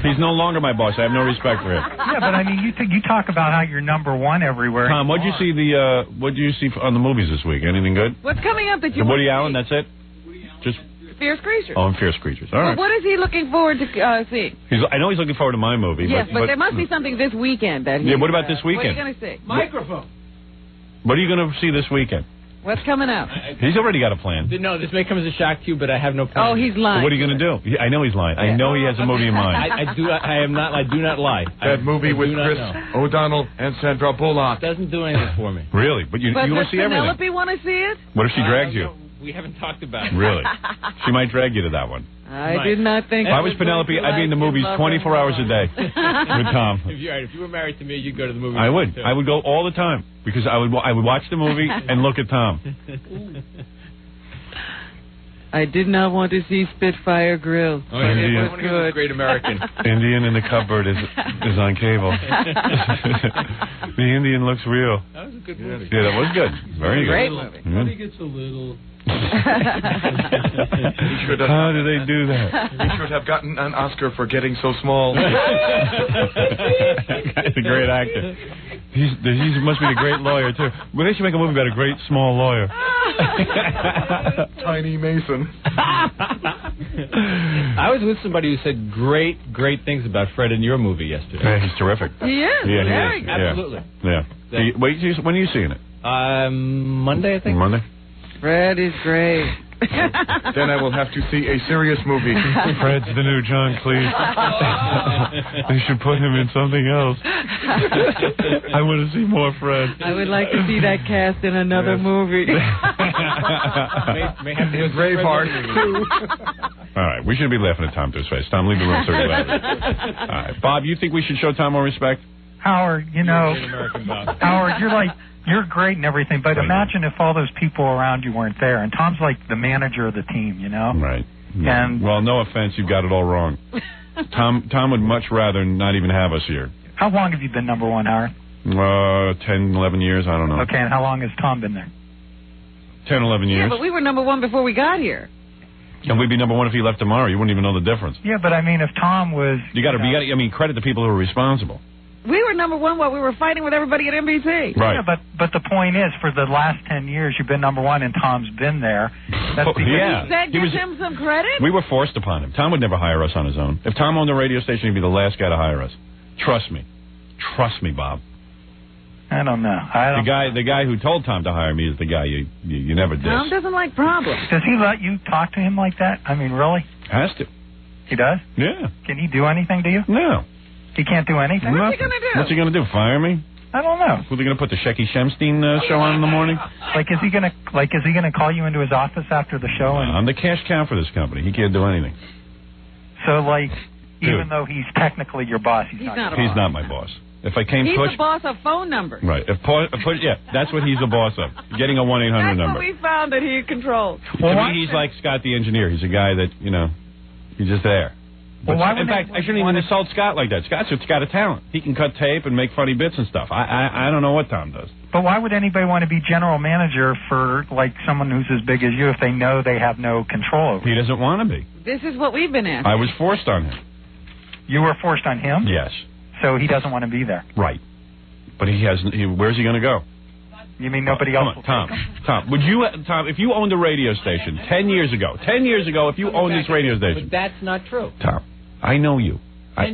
He's no longer my boss. I have no respect for him. Yeah, but I mean, you talk about how you're number one everywhere. Tom, what did you see on the movies this week? Anything good? What's coming up that you The want Woody to Allen, see? that's it? Just Fierce Creatures. Oh, and Fierce Creatures. All right. Well, what is he looking forward to seeing? I know he's looking forward to my movie. Yes, but there must be something this weekend that he... Yeah, what about this weekend? What are you going to see? Microphone. What are you going to see this weekend? What's coming out? He's already got a plan. No, this may come as a shock to you, but I have no plan. Oh, he's lying. What are you going to do? I know he's lying. I know he has a movie in mind. I do not lie. That movie with Chris O'Donnell and Sandra Bullock. Doesn't do anything for me. Really? But you want to see everything. Does Penelope want to see it? What if she drags you? We haven't talked about it. Really? She might drag you to that one. I did not think... If I was Penelope, I'd be in the movies 24 hours a day with Tom. If you were married to me, you'd go to the movies. I would. I would go all the time because I would watch the movie and look at Tom. I did not want to see Spitfire Grill. Oh, yeah, it was good. Great American. Indian in the cupboard is on cable. The Indian looks real. That was a good movie. Yeah, that was good. Very good. Great movie. Funny gets a little... How do they do that? He should have gotten an Oscar for getting so small. He's a great actor. He must be a great lawyer, too. Well, they should make a movie about a great small lawyer. Tiny Mason. I was with somebody who said great things about Fred in your movie yesterday. Yeah, he's terrific. He is. Yeah, very he is. good. Absolutely. Yeah. When are you seeing it? Monday, I think. Monday? Fred is great. Then I will have to see a serious movie. Fred's the new John Cleese. They should put him in something else. I want to see more Fred. I would like to see that cast in another movie. may have to Braveheart. All right, we shouldn't be laughing at Tom to his face. Tom, leave the room so we laugh. All right, Bob, you think we should show Tom more respect? Howard, Howard, you're great and everything, but imagine if all those people around you weren't there. And Tom's like the manager of the team, you know? Right. Yeah. And well, no offense, you've got it all wrong. Tom would much rather not even have us here. How long have you been number one, Howard? 10, 11 years, I don't know. Okay, and how long has Tom been there? 10, 11 years. Yeah, but we were number one before we got here. And we'd be number one if he left tomorrow. You wouldn't even know the difference. Yeah, but I mean, if Tom was... You got to credit the people who are responsible. We were number one while we were fighting with everybody at NBC. Right. Yeah, but the point is, for the last 10 years, you've been number one, and Tom's been there. That's because That gives him some credit? We were forced upon him. Tom would never hire us on his own. If Tom owned a radio station, he'd be the last guy to hire us. Trust me. Trust me, Bob. I don't know. The guy who told Tom to hire me is the guy you never diss. Tom doesn't like problems. Does he let you talk to him like that? I mean, really? Has to. He does? Yeah. Can he do anything to you? No. He can't do anything? What's he going to do? What's he going to do? Fire me? I don't know. Were they going to put the Shecky Shemstein show on in the morning? Is he going to call you into his office after the show? I'm the cash cow for this company. He can't do anything. So, even though he's technically your boss, he's not my boss. If I came he's the boss of phone numbers. Right. That's what he's the boss of. Getting a 1-800 number. number. That's what we found that he controls. To me, he's like Scott the engineer. He's a guy that, he's just there. But in fact, I shouldn't even insult Scott like that. Scott's got a talent. He can cut tape and make funny bits and stuff. I don't know what Tom does. But why would anybody want to be general manager for, someone who's as big as you if they know they have no control over it? He doesn't want to be. This is what we've been asking. I was forced on him. You were forced on him? Yes. So he doesn't want to be there? Right. But where's he going to go? You mean nobody else? Tom, if you owned a radio station 10 years ago, if you owned this radio station. But that's not true. Tom, I know you.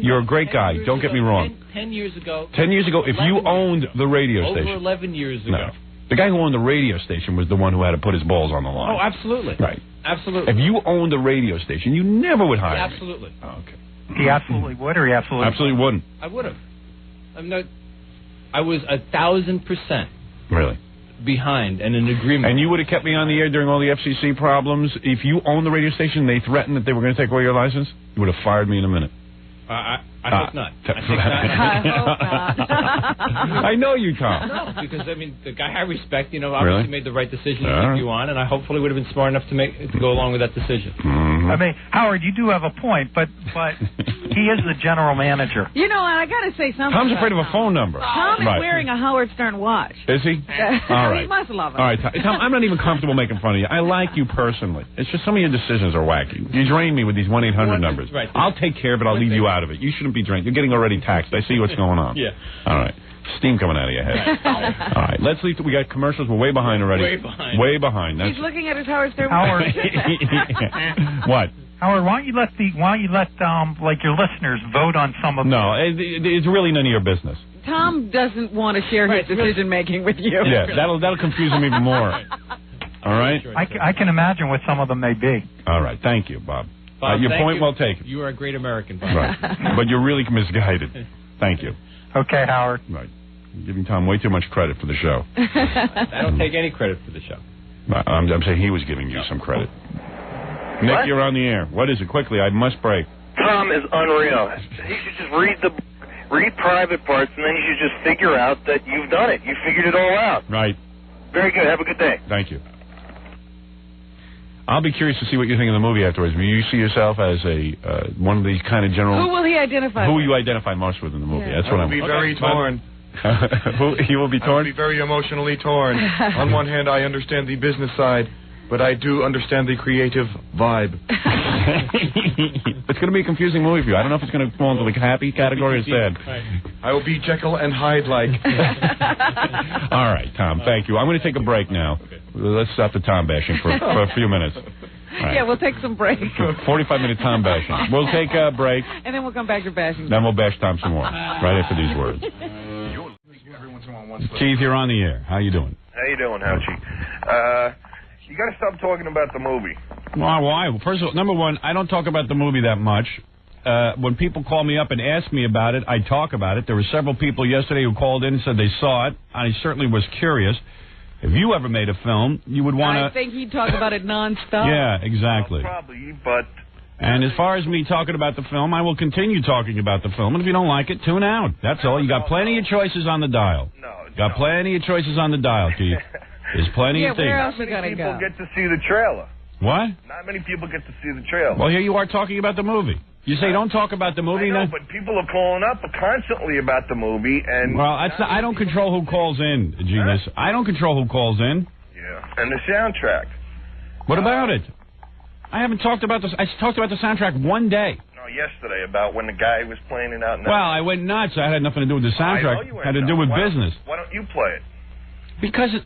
You're a great guy. Don't get me wrong. 10 years ago. 10 years ago, if you owned the radio station. Over 11 years ago. No. The guy who owned the radio station was the one who had to put his balls on the line. Oh, absolutely. Right. Absolutely. If you owned a radio station, you never would hire me. Absolutely. Oh, okay. He absolutely would, or he absolutely wouldn't? I would have. I was 1,000% really behind and in agreement. And you would have kept me on the air during all the FCC problems? If you owned the radio station and they threatened that they were going to take away your license, you would have fired me in a minute. I hope not. I think not. I know you, Tom. No, because, I mean, the guy I respect, obviously made the right decision to keep you on, and I hopefully would have been smart enough to go along with that decision. I mean, Howard, you do have a point, but he is the general manager. You know, I got to say something. Tom's afraid of a phone number. Tom is wearing a Howard Stern watch. Is he? All right. He must love it. All right, Tom, I'm not even comfortable making fun of you. I like you personally. It's just some of your decisions are wacky. You drain me with these 1-800 numbers. Right. I'll take care of it. I'll leave you out of it. You shouldn't be drained. You're getting already taxed. I see what's going on. Yeah. All right. Steam coming out of your head. All right. Let's leave. We got commercials. We're way behind already. Way behind. He's looking at his Howard Stern. Howard. What? Howard, why don't you let like your listeners vote on some of? No, it's really none of your business. Tom doesn't want to share his decision making with you. Yeah, that'll confuse him even more. All right. I can imagine what some of them may be. All right. Thank you, Bob. Your point well taken. You are a great American, Bob. Right. But you're really misguided. Thank you. Okay, Howard. Right. You're giving Tom way too much credit for the show. I don't take any credit for the show. I'm saying he was giving you some credit. Nick, What? you're on the air. What is it? Quickly, I must break. Tom is unreal. He should just read private parts, and then you should just figure out that you've done it. You figured it all out. Right. Very good. Have a good day. Thank you. I'll be curious to see what you think of the movie afterwards. Will you see yourself as one of these kind of general... Who will he identify Who with? you identify most with in the movie? Yeah. That's what I I'm... will be very torn. You will be torn? I will be very emotionally torn. On one hand, I understand the business side, but I do understand the creative vibe. It's going to be a confusing movie for you. I don't know if it's going to fall into the happy category or sad. I will be Jekyll and Hyde-like. All right, Tom, thank you. I'm going to take a break now. Let's stop the Tom bashing for a few minutes. Right. Yeah, we'll take some break. 45-minute Tom bashing. We'll take a break. And then we'll come back to bashing. Then we'll bash Tom some more, right after these words. Keith, you're on the air. How you doing? How you doing, Houchie? You got to stop talking about the movie. Why? Well, first of all, number one, I don't talk about the movie that much. When people call me up and ask me about it, I talk about it. There were several people yesterday who called in and said they saw it. I certainly was curious. If you ever made a film, you would want to... I think he'd talk about it nonstop. Yeah, exactly. Well, probably, but... And as far as me talking about the film, I will continue talking about the film. And if you don't like it, tune out. That's all. You got plenty of choices on the dial. Got plenty of choices on the dial, Keith. There's plenty of things. Where else Not you many gotta people go? get to see the trailer. What? Not many people get to see the trailer. Well, here you are talking about the movie. You say don't talk about the movie. I know, but people are calling up constantly about the movie, and... Well, I don't control who calls in, Genius. I don't control who calls in. Yeah, and the soundtrack. What about it? I haven't talked about this. I talked about the soundtrack one day. No, yesterday, about when the guy was playing it out. Well, I went nuts. That had nothing to do with the soundtrack. It had to do with business. Why don't you play it? Because it...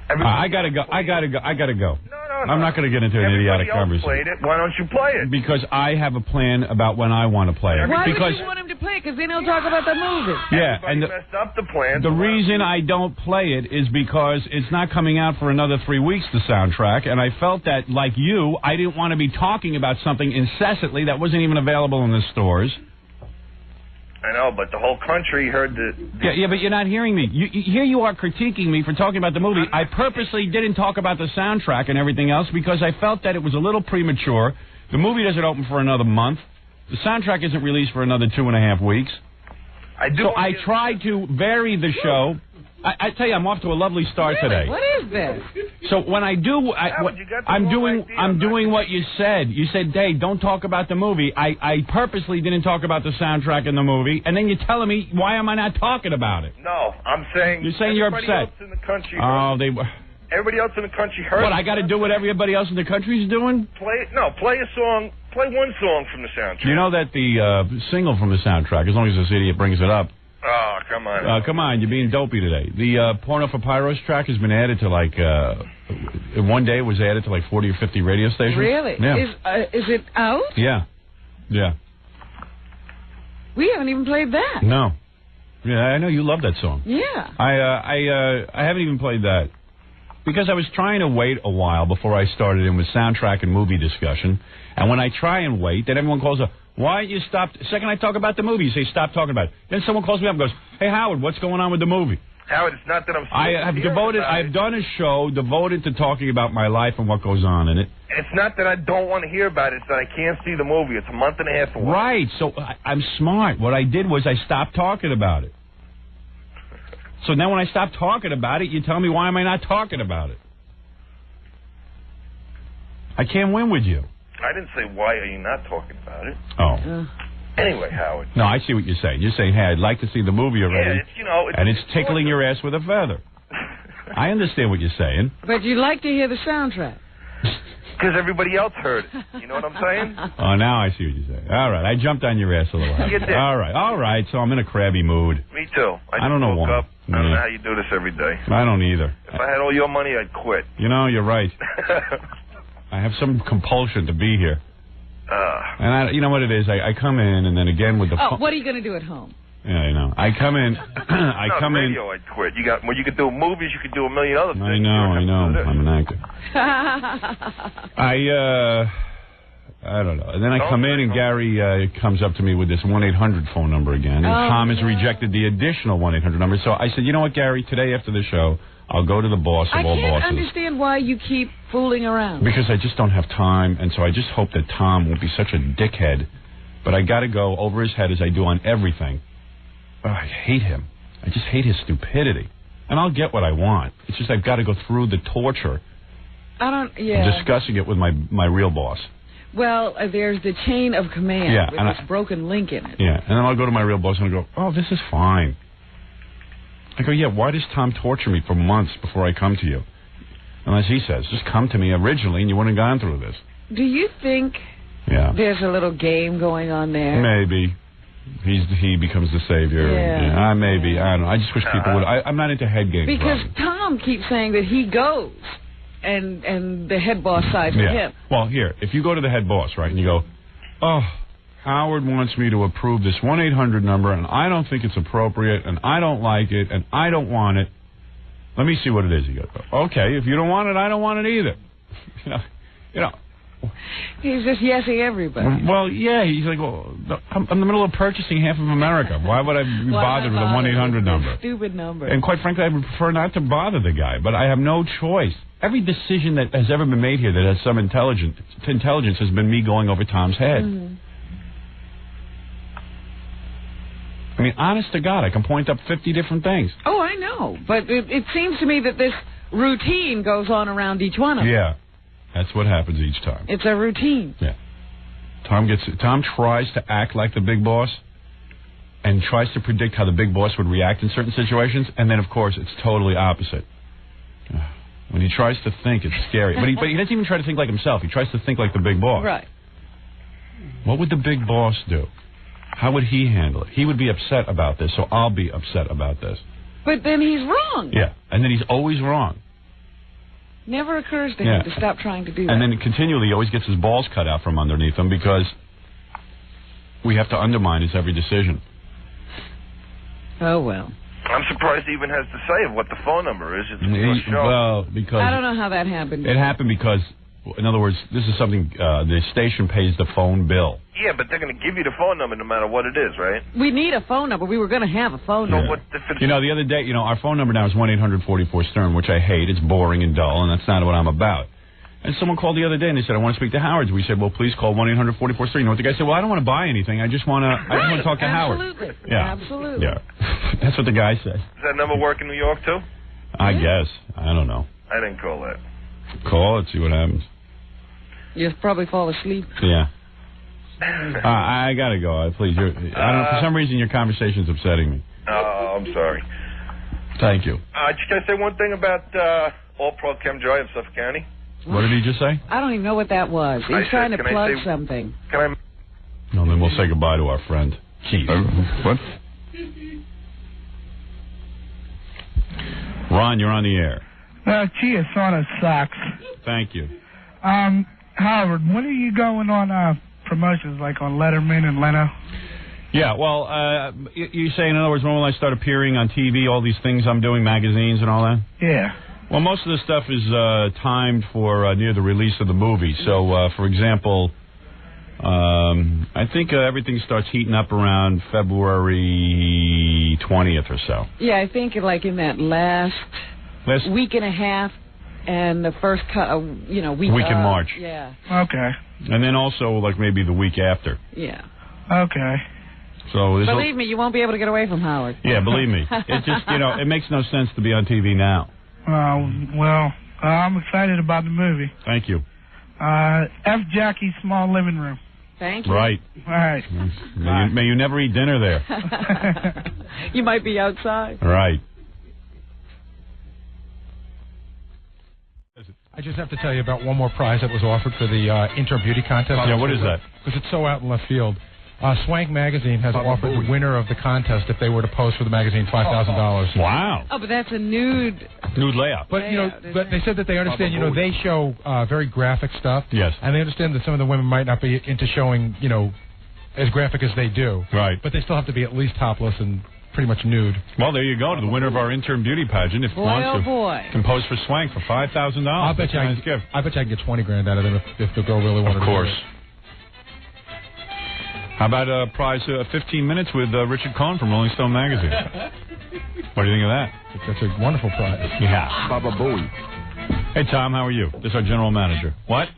I gotta go. I gotta go. No. I'm not going to get into an idiotic conversation. Played it. Why don't you play it? Because I have a plan about when I want to play it. Why because would you want him to play it? Because then he'll talk about the movie. Yeah, and messed up the plan. The reason I don't play it is because it's not coming out for another 3 weeks, the soundtrack, and I felt that, like you, I didn't want to be talking about something incessantly that wasn't even available in the stores. I know, but the whole country heard the... Yeah, but you're not hearing me. Here you are critiquing me for talking about the movie. I purposely didn't talk about the soundtrack and everything else because I felt that it was a little premature. The movie doesn't open for another month. The soundtrack isn't released for another 2.5 weeks. I tried to vary the show. I tell you, I'm off to a lovely start today. What is this? So when I do, I'm doing what you said. You said, Dave, don't talk about the movie. I purposely didn't talk about the soundtrack in the movie, and then you're telling me why am I not talking about it? No, I'm saying you're saying you're upset. Else in the country everybody else in the country heard. What? I got to do what everybody else in the country's doing? Play a song. Play one song from the soundtrack. You know that the single from the soundtrack, as long as this idiot brings it up. Oh, come on. Come on, you're being dopey today. The Porno for Pyros track has been added to one day it was added to 40 or 50 radio stations. Really? Yeah. Is it out? Yeah. We haven't even played that. No. Yeah, I know you love that song. Yeah. I haven't even played that. Because I was trying to wait a while before I started in with soundtrack and movie discussion. And when I try and wait, then everyone calls up, why don't you stop? The second I talk about the movie, you say, stop talking about it. Then someone calls me up and goes, hey, Howard, what's going on with the movie? Howard, it's not that I'm... I've done a show devoted to talking about my life and what goes on in it. It's not that I don't want to hear about it. It's that I can't see the movie. It's a month and a half away. Right. So I'm smart. What I did was I stopped talking about it. So now when I stop talking about it, you tell me, why am I not talking about it? I can't win with you. I didn't say, why are you not talking about it? Oh. Anyway, Howard. No, I see what you're saying. You're saying, hey, I'd like to see the movie already. Yeah, and it's tickling your ass with a feather. I understand what you're saying. But you'd like to hear the soundtrack. Because everybody else heard it. You know what I'm saying? Oh, now I see what you're saying. All right, I jumped on your ass a little. You did. All right. So I'm in a crabby mood. Me too. I don't know woke why. up. I don't know how you do this every day. I don't either. If I had all your money, I'd quit. You know, you're right. I have some compulsion to be here. And you know what it is? I come in, and then again with the... Oh, what are you going to do at home? Yeah, I know. I come in... radio, I'd quit. You could do movies, you could do a million other things. I know. I'm an actor. I don't know. And then I come in, and Gary comes up to me with this 1-800 phone number again. And Tom has rejected the additional 1-800 number. So I said, you know what, Gary? Today after the show, I'll go to the boss of all bosses. I can't understand why you keep fooling around. Because I just don't have time, and so I just hope that Tom won't be such a dickhead. But I got to go over his head as I do on everything. Oh, I hate him. I just hate his stupidity. And I'll get what I want. It's just I've got to go through the torture of discussing it with my real boss. Well, there's the chain of command with this broken link in it. Yeah, and then I'll go to my real boss and I'll go, oh, this is fine. I go, yeah, why does Tom torture me for months before I come to you? And as he says, just come to me originally and you wouldn't have gone through this. Do you think there's a little game going on there? Maybe. He becomes the savior. Yeah. Maybe. I don't know. I just wish people would. I'm not into head games. Because Tom keeps saying that he goes and the head boss sides with him. Well, here, if you go to the head boss, right, and you go, oh, Howard wants me to approve this 1-800 number, and I don't think it's appropriate, and I don't like it, and I don't want it. Let me see what it is. You go, okay, if you don't want it, I don't want it either. You know. He's just yesing everybody. Well, yeah, he's like, well, I'm in the middle of purchasing half of America. Why would I be bothered with a 1-800 number? Stupid number. And quite frankly, I would prefer not to bother the guy, but I have no choice. Every decision that has ever been made here that has some intelligence has been me going over Tom's head. Mm-hmm. I mean, honest to God, I can point up 50 different things. Oh, I know. But it seems to me that this routine goes on around each one of them. Yeah. That's what happens each time. It's a routine. Yeah. Tom tries to act like the big boss and tries to predict how the big boss would react in certain situations, and then, of course, it's totally opposite. When he tries to think, it's scary. But he doesn't even try to think like himself. He tries to think like the big boss. Right. What would the big boss do? How would he handle it? He would be upset about this, so I'll be upset about this. But then he's wrong. Yeah, and then he's always wrong. Never occurs to him to stop trying to do that. And then continually he always gets his balls cut out from underneath him because we have to undermine his every decision. Oh, well. I'm surprised he even has to say what the phone number is. It's a show. Well, because... I don't know how that happened. It happened because, in other words, this is something the station pays the phone bill. Yeah, but they're going to give you the phone number no matter what it is, right? We need a phone number. We were going to have a phone number. You know, the other day, our phone number now is 1-800-44-STERN, which I hate. It's boring and dull, and that's not what I'm about. And someone called the other day, and they said, I want to speak to Howard. We said, well, please call 1-800-44-STERN. You know what the guy said? Well, I don't want to buy anything. I just want to talk to Howard. Absolutely. Yeah. Absolutely. Yeah. That's what the guy said. Does that number work in New York, too? I guess. I don't know. I didn't call that. Call it, see what happens. You'll probably fall asleep. Yeah. I gotta go. Please, I don't know. For some reason, your conversation's upsetting me. Oh, I'm sorry. Thank you. Can I say one thing about All-Pro Chem Joy of Suffolk County? What did he just say? I don't even know what that was. He's trying to plug something. Can I? No, then we'll say goodbye to our friend Keith. What? Ron, you're on the air. Chiusano sucks. Thank you. Howard, when are you going on promotions, like on Letterman and Leno? Yeah, well, you say, in other words, when will I start appearing on TV, all these things I'm doing, magazines and all that? Yeah. Well, most of the stuff is timed for near the release of the movie. So, for example, I think everything starts heating up around February 20th or so. Yeah, I think like in that last week and a half and the first week in March. Yeah. Okay. And then also like maybe the week after. Yeah. Okay. So believe me, you won't be able to get away from Howard. Yeah, believe me. It just, it makes no sense to be on TV now. Well, I'm excited about the movie. Thank you. F. Jackie's small living room. Thank you. Right. All right. May you never eat dinner there. You might be outside. Right. I just have to tell you about one more prize that was offered for the Intern Beauty Contest. Yeah, what is that? Because it's so out in left field. Swank Magazine has offered the winner of the contest, if they were to pose for the magazine, $5,000. Wow. Oh, but that's a nude layout. But but they said that they understand. They show very graphic stuff. Yes. And they understand that some of the women might not be into showing, as graphic as they do. Right. But they still have to be at least topless and pretty much nude. Well, there you go. To the winner of our Intern Beauty Pageant, if wants to, can pose for Swank for $5,000. I bet you I can get $20,000 out of them if the girl really wanted to. Of course. How about a prize of 15 minutes with Richard Cohn from Rolling Stone magazine? What do you think of that? That's a wonderful prize. Yeah. Baba Booey. Hey, Tom, how are you? This is our general manager. What?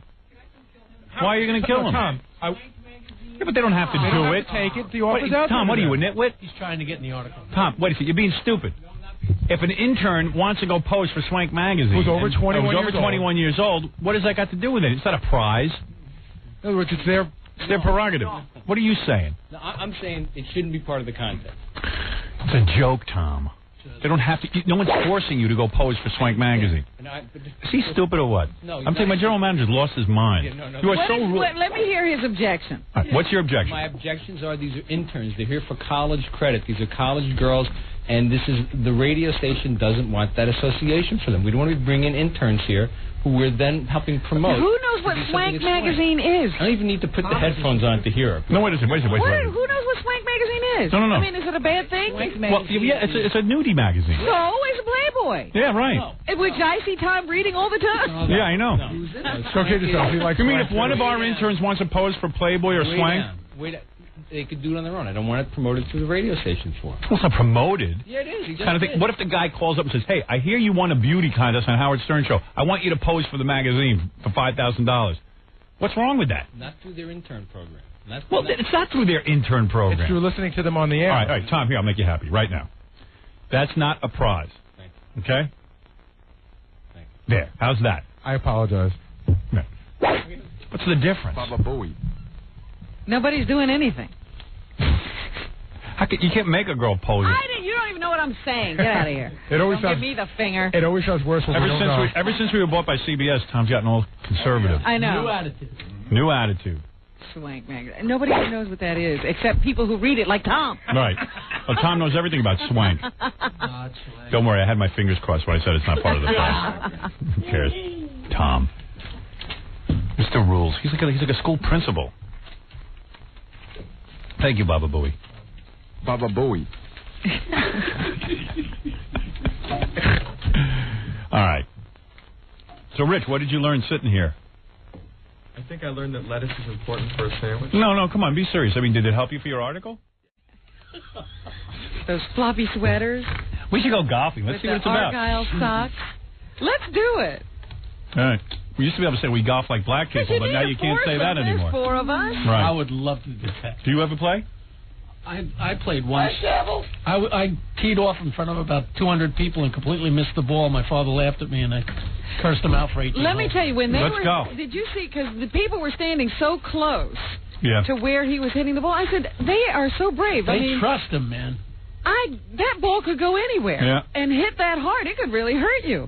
Why are you going to kill him? Tom, yeah, but they don't have to do it. Take it. The offer's out. Tom, what are you, a nitwit? He's trying to get in the article. Tom, wait a second. You're being stupid. If an intern wants to go pose for Swank magazine, who's over 21 years old, what does that got to do with it? It's not a prize. In other words, it's their prerogative. What are you saying? No, I'm saying it shouldn't be part of the contest. It's a joke, Tom. They don't have to. No one's forcing you to go pose for Swank magazine. Is he stupid or what? No, I'm saying my general manager's lost his mind. Yeah, no. You are so rude. Let me hear his objection. Right, what's your objection? My objections are these are interns. They're here for college credit. These are college girls, and this is the radio station doesn't want that association for them. We don't want to bring in interns here who we're then helping promote. Who knows what Swank magazine is? I don't even need to put the headphones on to hear it. No, wait a second. Wait. Who knows what Swank magazine is? No. I mean, is it a bad thing? Well, yeah, it's a nudie magazine. No, it's a Playboy. Yeah, right. Which I see Tom reading all the time. Yeah, I know. So kid yourself. You mean if one of our interns wants to pose for Playboy or Swank? They could do it on their own. I don't want it promoted through the radio station for them. Well, it's not promoted. Yeah, it is. Kind of thing. What if the guy calls up and says, "Hey, I hear you won a beauty contest on Howard Stern show. I want you to pose for the magazine for $5,000." What's wrong with that? Not through their intern program. It's not through their intern program. It's through listening to them on the air. All right, Tom, here, I'll make you happy right now. That's not a prize. Okay? There. How's that? I apologize. Yeah. What's the difference? Baba Booey. Nobody's doing anything. You can't make a girl pose. You don't even know what I'm saying. Get out of here. Don't give me the finger. It always sounds worse when Ever since we were bought by CBS, Tom's gotten all conservative. I know. New attitude. Swank magazine. Nobody even knows what that is, except people who read it, like Tom. Right. Well, Tom knows everything about Swank. Don't worry, I had my fingers crossed when I said it's not part of the prize. Who cares? Tom. Mr. Rules. He's like a school principal. Thank you, Baba Booey. Baba Booey. All right. So, Rich, what did you learn sitting here? I think I learned that lettuce is important for a sandwich. No, come on, be serious. I mean, did it help you for your article? Those floppy sweaters. We should go golfing. Let's see what it's about. Argyle socks. Let's do it. All right. We used to be able to say we golf like black people, but now you can't say that anymore. There's 4 of us. Right. I would love to do that. Do you ever play? I played once. I teed off in front of about 200 people and completely missed the ball. My father laughed at me and I cursed him out for 18 Let me tell you, when they Let's were... go. Did you see, because the people were standing so close to where he was hitting the ball, I said, they are so brave. They trust him, man. That ball could go anywhere and hit that hard. It could really hurt you.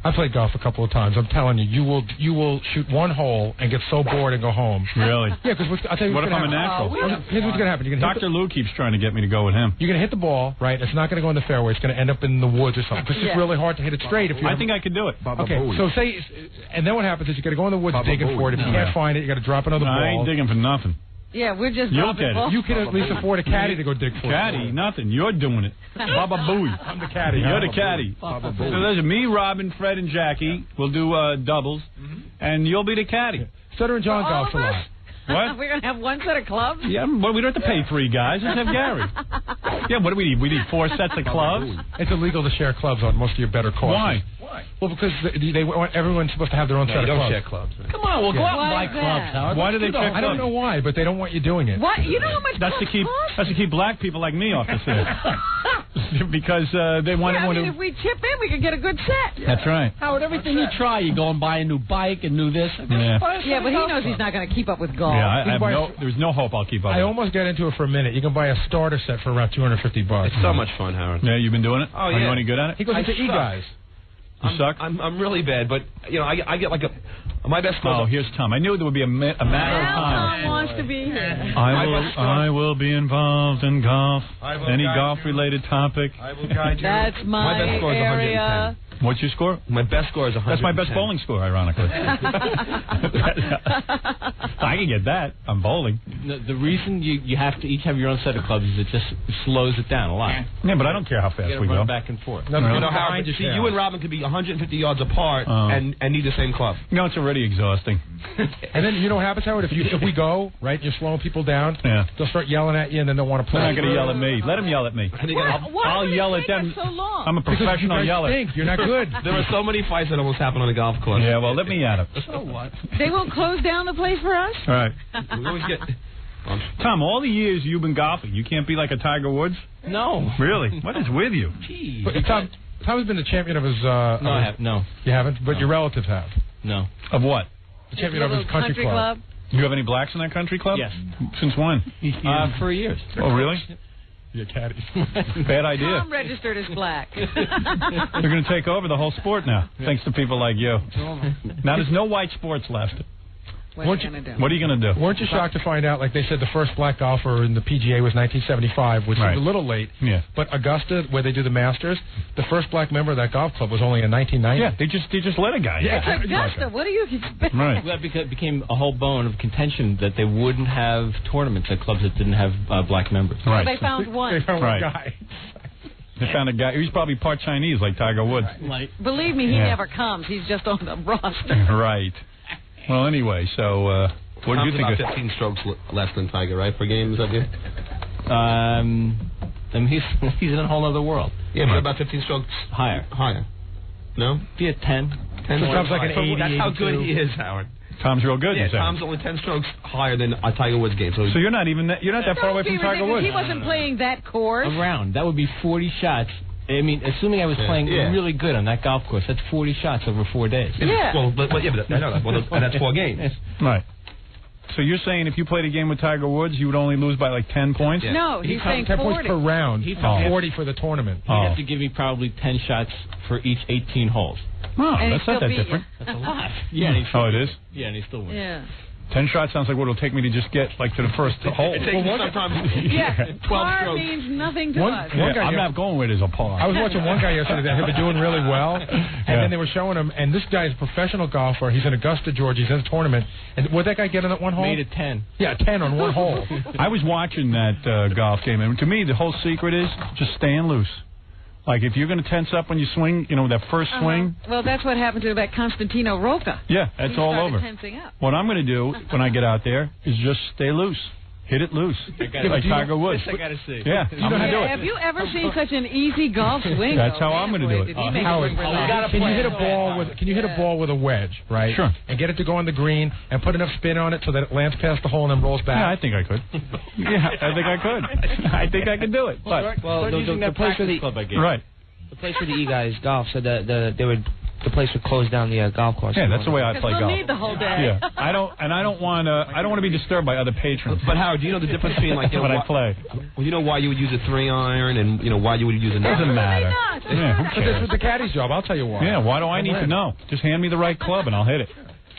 I played golf a couple of times. I'm telling you, you will shoot one hole and get so bored and go home. Really? Yeah, because I'll tell you what if I'm a natural? Here's what's going to happen. Dr. Lou keeps trying to get me to go with him. You're going to hit the ball, right? It's not going to go in the fairway. It's going to end up in the woods or something. It's just really hard to hit it straight. I think I could do it. Okay, so and then what happens is you got to go in the woods digging for it. If you can't find it, you got to drop another ball. I ain't digging for nothing. Yeah, we're just You'll get it. You can at least afford a caddy to go dig for. Caddy, nothing. You're doing it. Baba Booey. I'm the caddy. You're the caddy. So there's me, Robin, Fred, and Jackie. We'll do doubles, and you'll be the caddy. Sutter and John golf a lot. What? We're going to have one set of clubs? Yeah, well, we don't have to pay 3 guys. Let's have Gary. Yeah, what do we need? We need 4 sets of clubs? It's illegal to share clubs on most of your better courses. Why? Well, because they want everyone's supposed to have their own set of clubs. Don't share clubs. Man. Come on, we'll go out and buy Why is clubs, that? Howard. Why do they check I don't know why, but they don't want you doing it. What? You know how much That's to clubs keep black people like me off the set. Because they want everyone to... if we chip in, we could get a good set. That's right. Howard, everything you try, you go and buy a new bike and new this. Yeah, but he knows he's not going to keep up with golf. Yeah, there's no hope I'll keep up I with almost got into it for a minute. You can buy a starter set for around $250. It's so much fun, Howard. Yeah, you've been doing it? Oh, yeah. Are you any good at it? He goes into E-Guys. You suck? I'm really bad, but, you know, I get like my best score. Oh, here's Tom. I knew there would be a matter of time. Tom wants to be here. I will be involved in golf. Any golf-related topic. I will guide you. That's my best score is area. 110. What's your score? My best score is 110. That's my best bowling score, ironically. I can get that. I'm bowling. The reason you have to each have your own set of clubs is it just slows it down a lot. Yeah, but I don't care how fast we go. Run back and forth. No, Howard, see, you and Robin could be 150 yards apart and need the same club. No, it's already exhausting. And then you know what happens, Howard? If we go, right, you're slowing people down, they'll start yelling at you and then they'll want to play. They're not going to yell at me. Let them yell at me. I'll yell at them. So long? I'm a professional yeller. You're not good. There were so many fights that almost happened on the golf course. Yeah, well, let me at it. So what? They won't close down the place for us? All right. We always get... Tom, all the years you've been golfing, you can't be like a Tiger Woods? No. Really? What is with you? Jeez. But Tom has been the champion of his... No, I have. No. You haven't? But your relatives have. No. Of what? The champion of his country club. You have any blacks in that country club? Yes. Since when? For years. Oh, really? You're caddies. Bad idea. Tom registered as black. They're going to take over the whole sport now, thanks to people like you. Now there's no white sports left. What are you going to do? What are you going to do? Weren't you shocked to find out, like they said, the first black golfer in the PGA was 1975, which was a little late. Yeah. But Augusta, where they do the Masters, the first black member of that golf club was only in 1990. Yeah, they just let a guy. Yeah, it's Augusta. What do you expect? Right. That became a whole bone of contention that they wouldn't have tournaments at clubs that didn't have black members. Right. Well, they found one. They found one guy. They found a guy. He's probably part Chinese, like Tiger Woods. Believe me, he never comes. He's just on the roster. Right. Well, anyway, so what do you think? About 15 strokes less than Tiger, right, per game? Is that good? I mean, he's in a whole other world. Yeah, but about 15 strokes higher. No? Be at 10. So Tom's like an 80. That's how good he is, Howard. Tom's real good. Yeah, Tom's only 10 strokes higher than a Tiger Woods game. So you're not that far away from Tiger Woods. He wasn't playing that course. Around. That would be 40 shots. I mean, assuming I was playing really good on that golf course, that's 40 shots over 4 days. Yeah. Well, that's 4 games. Right. So you're saying if you played a game with Tiger Woods, you would only lose by like 10 points? Yeah. No, he's saying 10 40. points per round. 40 for the tournament. He'd have to give me probably 10 shots for each 18 holes. Oh, that's not that different. That's a lot. Yeah. And it is? Yeah, and he still wins. Yeah. 10 shots sounds like what it'll take me to just get like to the first hole. It takes sometimes 12 par strokes. means nothing to us. I'm not going with it as a par. I was watching one guy yesterday that had been doing really well, and then they were showing him, and this guy is a professional golfer. He's in Augusta, Georgia. He's in a tournament. And what did that guy get on that one hole? Made it 10. Yeah, 10 on one hole. I was watching that golf game, and to me, the whole secret is just staying loose. Like, if you're going to tense up when you swing, that first swing. Well, that's what happened to that Constantino Rocca. Yeah, that's all over. Tensing up. What I'm going to do when I get out there is just stay loose. Hit it loose. Like Tiger Woods. This I got to see. Yeah, I'm going to do it. Have you ever seen such an easy golf swing? That's how I'm going to do it. Howard, can you hit a ball with a wedge, right? Sure. And get it to go on the green and put enough spin on it so that it lands past the hole and then rolls back? Yeah, I think I could. I think I could do it. But the place for the club I gave. Right. The place for the E-Guys golf said that the place would close down the golf course. Yeah, that's the way I play golf. We'll need the whole day. Yeah, I don't want to be disturbed by other patrons. But Howard, do you know the difference between like when I play? Well, you know why you would use a 3-iron and why you would use a 9? Doesn't matter. Yeah, who But cares? this was the caddy's job. I'll tell you why. Yeah, why do I need to know? Just hand me the right club and I'll hit it.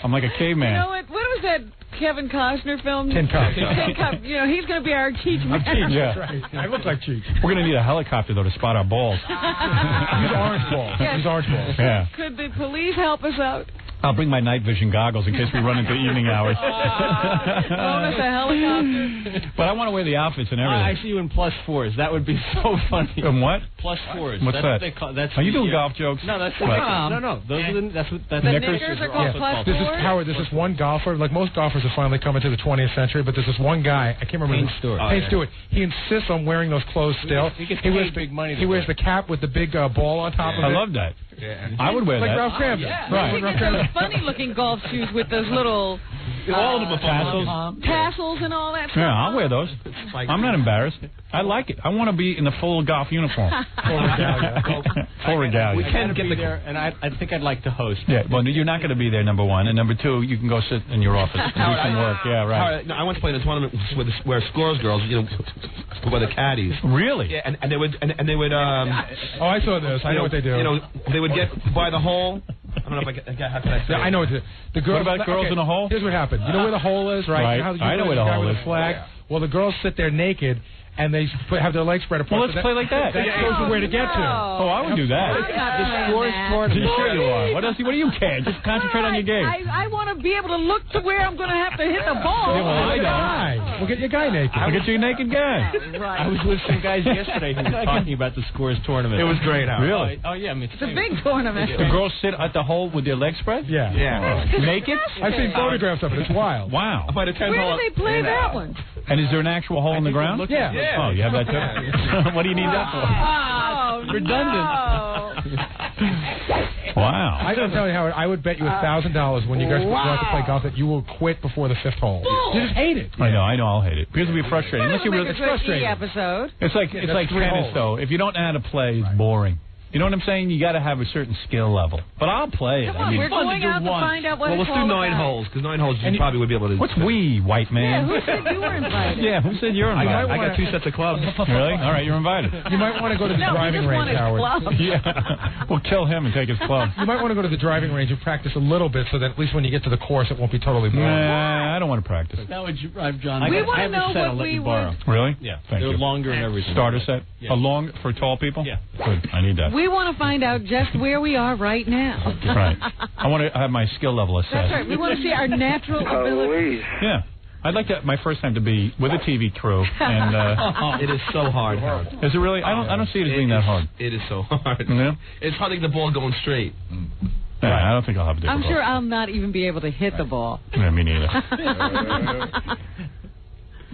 I'm like a caveman. You know what? What was that Kevin Costner film? Tin Cup. Tin Cup. He's going to be our Cheech man. Yeah. Right. I look like Cheech. We're going to need a helicopter, though, to spot our balls. He's orange balls. Yes. He's orange balls. Yeah. Could the police help us out? I'll bring my night vision goggles in case we run into evening hours. Bonus a helicopter. But I want to wear the outfits and everything. I see you in +4s. That would be so funny. What? +4s. What's that's that? What they call, that's are you doing golf jokes? No, that's no. Those are the, that's what the knickers are called +4s. This is Howard. There's this one golfer. Like most golfers are finally coming to the 20th century, but there's this one guy. I can't remember. Payne Stewart. Payne Stewart. He insists on wearing those clothes still. He gets paid big money. He wears the cap with the big ball on top of it. I love that. Yeah. I would wear like that. Ralph Cramden. Right. You get those funny-looking golf shoes with those little all of them are tassels. Tassels and all that stuff. Yeah, I'll wear those. I'm not embarrassed. I like it. I want to be in the full golf uniform. Full regalia. We can get there, and I think I'd like to host. Yeah, well, you're not going to be there, number one. And number two, you can go sit in your office and do some work. Yeah, right. No, I once played in a tournament where scores girls, were the caddies. Really? Yeah, and they would. Oh, I saw this. I know what they do. They would get by the hole. I don't know if how can I say? Yeah, I know what the girls. What about girls in a hole? Here's what happened. You know where the hole is, right? Right. I know where the hole is. Flag. Well, the girls sit there naked. And they have their legs spread apart. Well, let's play like that. That shows you where to get to. Oh, I would do that. The scores tournament. Sure you are. What else? What do you care? Just concentrate on your game. I want to be able to look to where I'm going to have to hit the ball. Yeah, well, I don't. We'll get your guy naked. We'll get you a naked guy. Right. I was with some guys yesterday who were talking about the scores tournament. It was great, Howard. Really? Oh, yeah. I mean, it's a big tournament. The girls sit at the hole with their legs spread? Yeah. Naked? I've seen photographs of it. It's wild. Wow. Where do they play that one? And is there an actual hole in the ground? Yeah. Oh, you have that too? What do you need that for? Oh, redundant. No. Wow. I gotta tell you, Howard, I would bet you $1,000 when you guys go out to play golf that you will quit before the 5th hole. You just hate it. I know, I'll hate it. Because it'll be frustrating. Unless you really, it's frustrating. Episode. It's like tennis, though. If you don't know how to play, it's boring. You know what I'm saying? You got to have a certain skill level. But I'll play it. Come on, we're going out to find out what it's all about. Let's do 9 holes, because 9 holes you probably would be able to... What's we, white man? Yeah, who said you were invited? Yeah, who said you're invited? I got 2 sets of clubs. Really? All right, you're invited. You might want to go to the driving range, Howard. Yeah. We'll kill him and take his club. You might want to go to the driving range and practice a little bit so that at least when you get to the course it won't be totally boring. Nah, I don't want to practice. That would drive John. We want to know what we would... Really? Yeah. Thank you. They're longer and everything. Starter set? Yeah. A long for tall people? Yeah. Good. I need that. We want to find out just where we are right now. Right. I want to have my skill level assessed. That's right. We want to see our natural ability. Yeah. I'd like to, my first time to be with a TV crew, and it is so hard. Is it really? I don't see it as being that hard. It is so hard. Yeah? It's hard to get the ball going straight. Yeah, I don't think I'll have a difficult. I'm sure I'll not even be able to hit the ball. Yeah, me neither.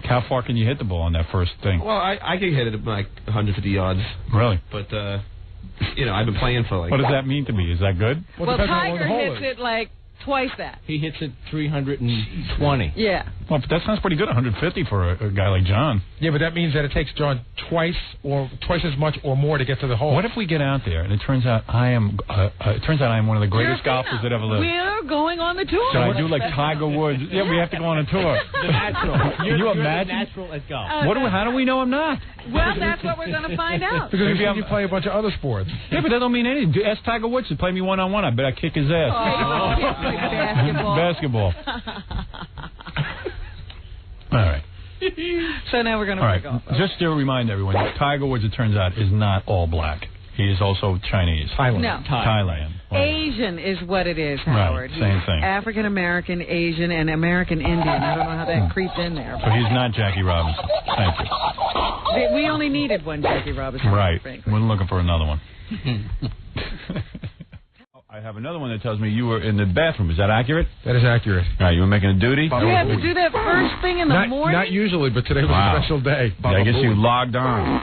How far can you hit the ball on that first thing? Well, I can hit it at like 150 yards. Really? But I've been playing for like... What does that mean to me? Is that good? Well, Tiger hits it like twice that. He hits it 320. Yeah. Well, but that sounds pretty good, 150 for a guy like John. Yeah, but that means that it takes John twice as much or more to get to the hole. What if we get out there and it turns out I am one of the greatest golfers that ever lived? We're going on the tour. Should I do like Tiger Woods? Yeah, we have to go on a tour. The natural. Can you imagine? The natural at golf. How do we know I'm not? Well, that's what we're going to find out. Because you play a bunch of other sports. Yeah, but that don't mean anything. Ask Tiger Woods to play me one-on-one. I bet I kick his ass. Basketball. Basketball. All right. So now we're going to play golf. Just to remind everyone, Tiger Woods, it turns out, is not all black. He is also Chinese. Thailand. No. Thailand. Asian is what it is, Howard. Right, same thing. African American, Asian, and American Indian. I don't know how that creeps in there. So he's not Jackie Robinson. Thank you. We only needed one Jackie Robinson. Right. Frankly. We're looking for another one. I have another one that tells me you were in the bathroom. Is that accurate? That is accurate. All right, you were making a duty? Do you have to do that first thing in the morning? Not usually, but today was a special day. Yeah, I guess you logged on.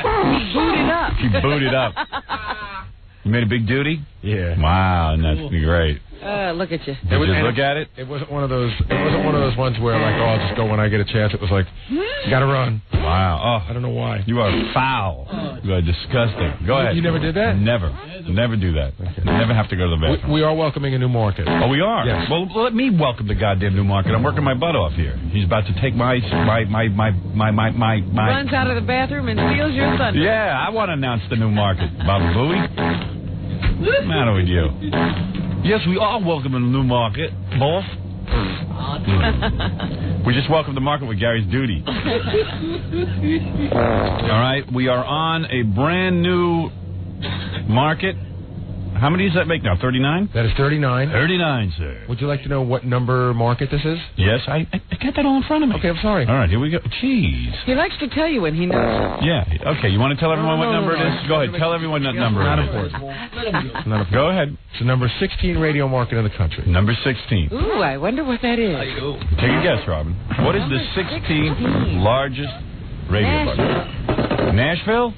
Booted up. She booted up. You made a big duty? Yeah. Wow, and that's great. Look at you. Did you just look at it? It wasn't one of those. It wasn't one of those ones where like, I'll just go when I get a chance. It was like, you gotta run. Wow. Oh, I don't know why. You are foul. You are disgusting. Go ahead. You never did that? Never. Never do that. Okay. Never have to go to the bathroom. We are welcoming a new market. Oh, we are? Yes. Well, let me welcome the goddamn new market. I'm working my butt off here. He's about to take my runs out of the bathroom and steals your thunder. Yeah, I want to announce the new market. Baba Booey. What's the matter with you? Yes, we are welcoming the new market, boss. We just welcomed the market with Gary's duty. All right, we are on a brand new market. How many does that make now? 39? That is 39. 39, sir. Would you like to know what number market this is? Yes, I got that all in front of me. Okay, I'm sorry. All right, here we go. Jeez. He likes to tell you when he knows. Yeah. Okay, you want to tell everyone what number it is? Go ahead. Tell everyone that number Not it is. important. Go ahead. It's the number 16 radio market in the country. Number 16. Ooh, I wonder what that is. Take a guess, Robin. What is the 16th largest radio market? Nashville?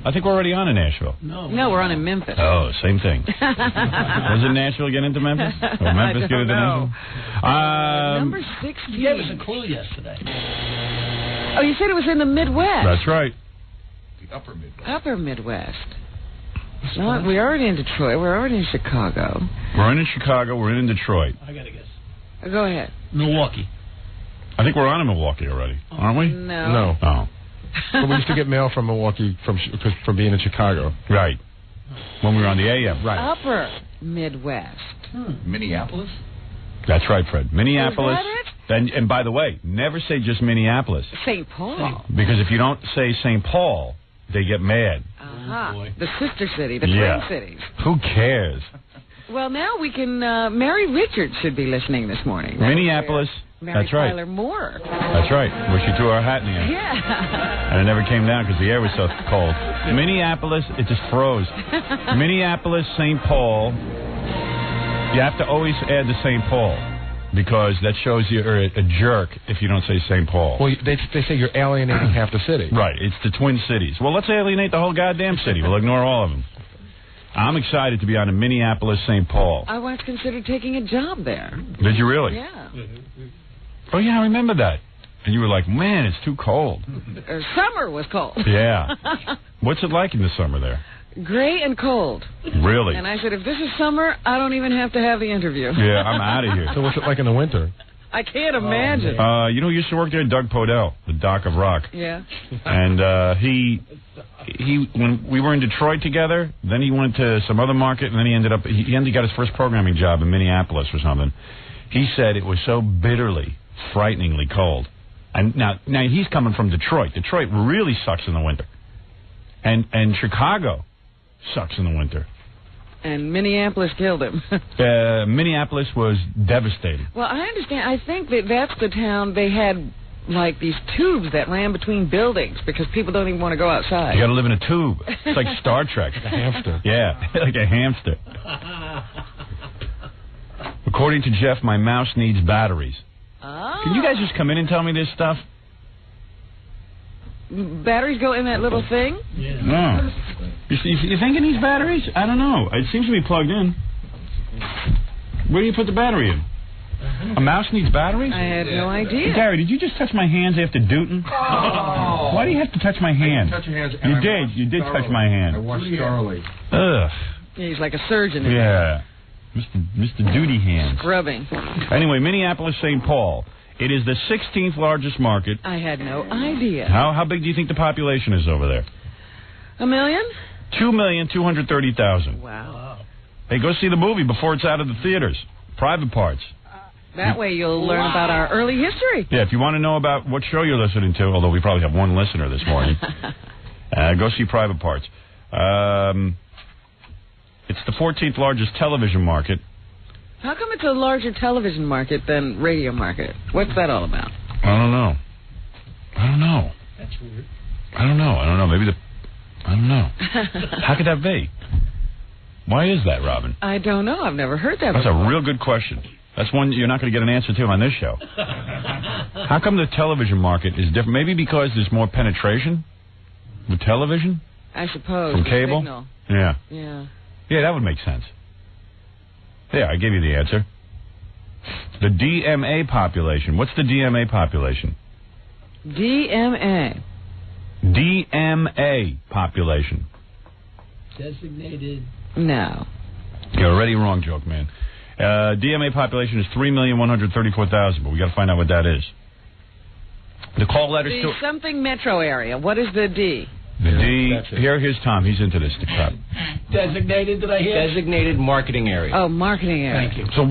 I think we're already on in Nashville. No, we're on in Memphis. Oh, same thing. Wasn't Nashville get into Memphis? Or Memphis get into Nashville? Number 16. You gave us a clue yesterday. Oh, you said it was in the Midwest. That's right. The upper Midwest. Upper Midwest. No, we're already in Detroit. We're already in Chicago. We're in Chicago. We're in Detroit. I got to guess. Go ahead. Milwaukee. I think we're on in Milwaukee already, aren't we? No. Oh. But we used to get mail from Milwaukee from being in Chicago. Right. When we were on the AM. Right. Upper Midwest. Minneapolis? That's right, Fred. Minneapolis. Is that it? And by the way, never say just Minneapolis. St. Paul. Because if you don't say St. Paul, they get mad. The sister city, the twin cities. Who cares? Well, now we can... Mary Richards should be listening this morning. Minneapolis. Mary That's right. Tyler Moore. That's right. Where she threw her hat in the air. Yeah. And it never came down because the air was so cold. Minneapolis, it just froze. Minneapolis, St. Paul. You have to always add the St. Paul because that shows you're a jerk if you don't say St. Paul. Well, they say you're alienating half the city. Right. It's the Twin Cities. Well, let's alienate the whole goddamn city. We'll ignore all of them. I'm excited to be on in Minneapolis, St. Paul. I once considered taking a job there. Did you really? Yeah. Oh, yeah, I remember that. And you were like, man, it's too cold. Summer was cold. Yeah. What's it like in the summer there? Gray and cold. Really? And I said, if this is summer, I don't even have to have the interview. Yeah, I'm out of here. So what's it like in the winter? I can't imagine. You know who used to work there? Doug Podell, the Doc of Rock. Yeah. And he when we were in Detroit together, then he went to some other market, and then he got his first programming job in Minneapolis or something. He said it was so bitterly, frighteningly cold. And now he's coming from Detroit. Detroit really sucks in the winter. And Chicago sucks in the winter. And Minneapolis killed him. Minneapolis was devastating. Well, I understand. I think that's the town they had, like, these tubes that ran between buildings because people don't even want to go outside. You got to live in a tube. It's like Star Trek. Like a hamster. Yeah, like a hamster. According to Jeff, my mouse needs batteries. Oh. Can you guys just come in and tell me this stuff? Batteries go in that little thing? Yeah. No. You think it needs batteries? I don't know. It seems to be plugged in. Where do you put the battery in? A mouse needs batteries? I had no idea. Gary, did you just touch my hands after Dootin? Oh. Why do you have to touch my hand? Touch your hands. You did touch my hand. I washed thoroughly. Ugh. Yeah, he's like a surgeon. Yeah. Mr. Duty Hands. Scrubbing. Anyway, Minneapolis, St. Paul. It is the 16th largest market. I had no idea. How big do you think the population is over there? 1 million? 2,230,000. Wow. Hey, go see the movie before it's out of the theaters. Private Parts. That way you'll learn about our early history. Yeah, if you want to know about what show you're listening to, although we probably have one listener this morning, go see Private Parts. It's the 14th largest television market. How come it's a larger television market than radio market? What's that all about? I don't know. That's weird. I don't know. Maybe I don't know. How could that be? Why is that, Robin? I don't know. I've never heard that That's before. a real good question. That's one you're not going to get an answer to on this show. How come the television market is different? Maybe because there's more penetration with television? I suppose. From cable? Signal. Yeah. Yeah. Yeah, that would make sense. Yeah, I gave you the answer. The DMA population. What's the DMA population? DMA. DMA population. Designated. No. You're already wrong, joke man. DMA population is 3,134,000, but we got to find out what that is. The call letter The still something metro area. What is the D? The D. Here's Tom. He's into this crap. Designated, did I hear? Designated marketing area. Oh, marketing area. Thank you. So,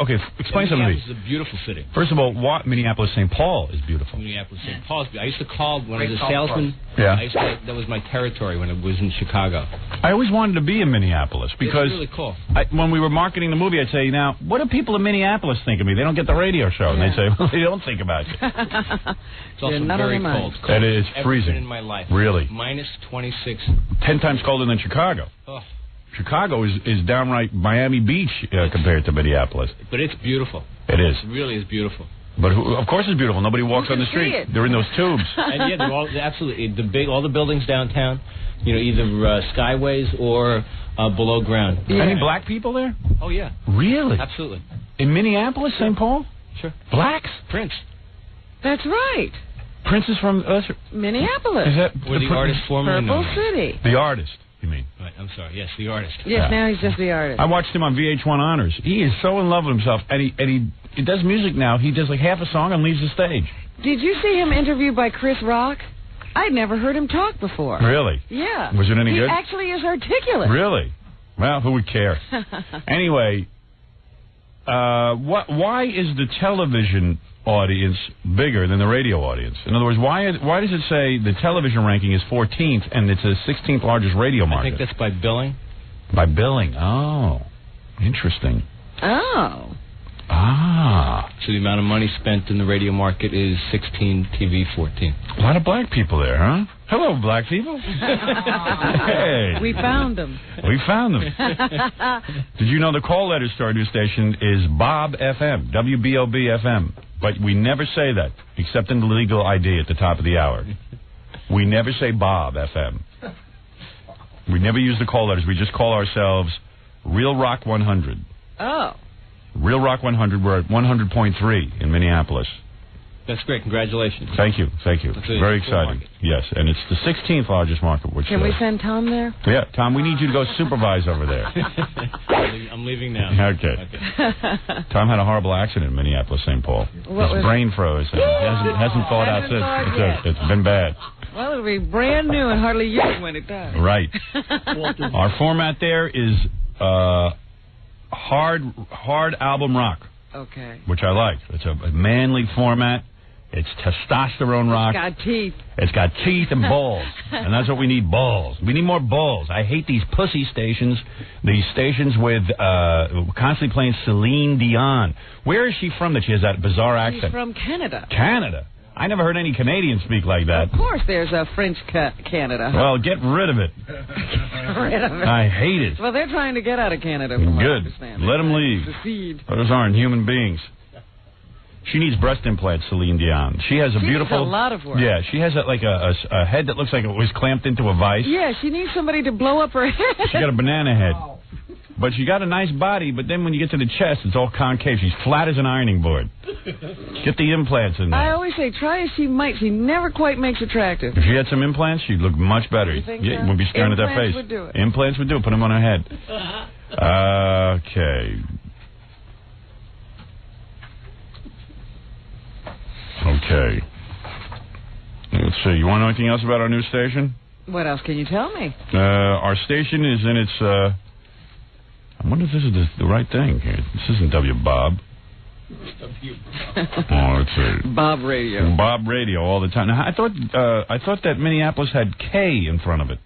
okay, explain something to me. Minneapolis is a beautiful city. First of all, Minneapolis-St. Paul is beautiful. Minneapolis-St. Paul. I used to call, when I was a salesman, that was my territory when I was in Chicago. I always wanted to be in Minneapolis because it's really cool. When we were marketing the movie, I'd say, now, what do people in Minneapolis think of me? They don't get the radio show. And they'd say, well, they don't think about you. It's also very cold. That is freezing. In my life. Really? Minus 26. 10 times colder than Chicago. Oh. Chicago is downright Miami Beach compared to Minneapolis. But it's beautiful. It is. It really is beautiful. But of course it's beautiful. Nobody walks on the street. They're in those tubes. And they're all, absolutely all the buildings downtown. Either skyways or below ground. Yeah. Any black people there? Oh yeah. Really? Absolutely. In Minneapolis, St. Paul? Sure. Blacks? Prince. That's right. Prince is from Minneapolis. Is that the artist formerly Purple City. The artist, you mean? Right, I'm sorry. Yes, the artist. Yes, now he's just the artist. I watched him on VH1 Honors. He is so in love with himself, and he does music now. He does like half a song and leaves the stage. Did you see him interviewed by Chris Rock? I'd never heard him talk before. Really? Yeah. Was it any good? He actually is articulate. Really? Well, who would care? Anyway, why is the television audience bigger than the radio audience? In other words, why does it say the television ranking is 14th and it's the 16th largest radio market? I think that's by billing. By billing. Oh, interesting. Oh. Ah. So the amount of money spent in the radio market is 16, TV 14. A lot of black people there, huh? Hello, black people. Hey. We found them. We found them. Did you know the call letters to our new station is Bob FM, WBOB FM. But we never say that, except in the legal ID at the top of the hour. We never say Bob FM. We never use the call letters. We just call ourselves Real Rock 100. Oh. Real Rock 100. We're at 100.3 in Minneapolis. That's great. Congratulations. Thank you. Thank you. Very exciting. Yes, and it's the 16th largest market. Which Can we send Tom there? Yeah, Tom, we need you to go supervise over there. I'm leaving now. Okay. Tom had a horrible accident in Minneapolis, St. Paul. His brain froze. He hasn't thawed out since. It's been bad. Well, it'll be brand new and hardly used when it does. Right. Our format there is hard album rock. Okay. Which I like. It's a manly format. It's testosterone rock. It's got teeth. It's got teeth and balls. And that's what we need, balls. We need more balls. I hate these pussy stations. These stations with constantly playing Celine Dion. Where is she from that she has that bizarre accent? She's from Canada. Canada? I never heard any Canadians speak like that. Of course there's a French Canada. Well, get rid of it. Get rid of it. I hate it. Well, they're trying to get out of Canada. From Good. Let them leave. Secede. Those aren't human beings. She needs breast implants, Celine Dion. She has a beautiful... Needs a lot of work. Yeah, she has a head that looks like it was clamped into a vice. Yeah, she needs somebody to blow up her head. She got a banana head. But she got a nice body, but then when you get to the chest, it's all concave. She's flat as an ironing board. Get the implants in there. I always say, try as she might. She never quite makes attractive. If she had some implants, she'd look much better. You think You would be staring at that face. Implants would do it. Implants would do it. Put them on her head. Okay. Okay. Let's see. You want to know anything else about our new station? What else can you tell me? Our station is in its... I wonder if this is the right thing here. This isn't W Bob. Oh, it's Bob Radio. Bob Radio all the time. Now, I thought that Minneapolis had K in front of it.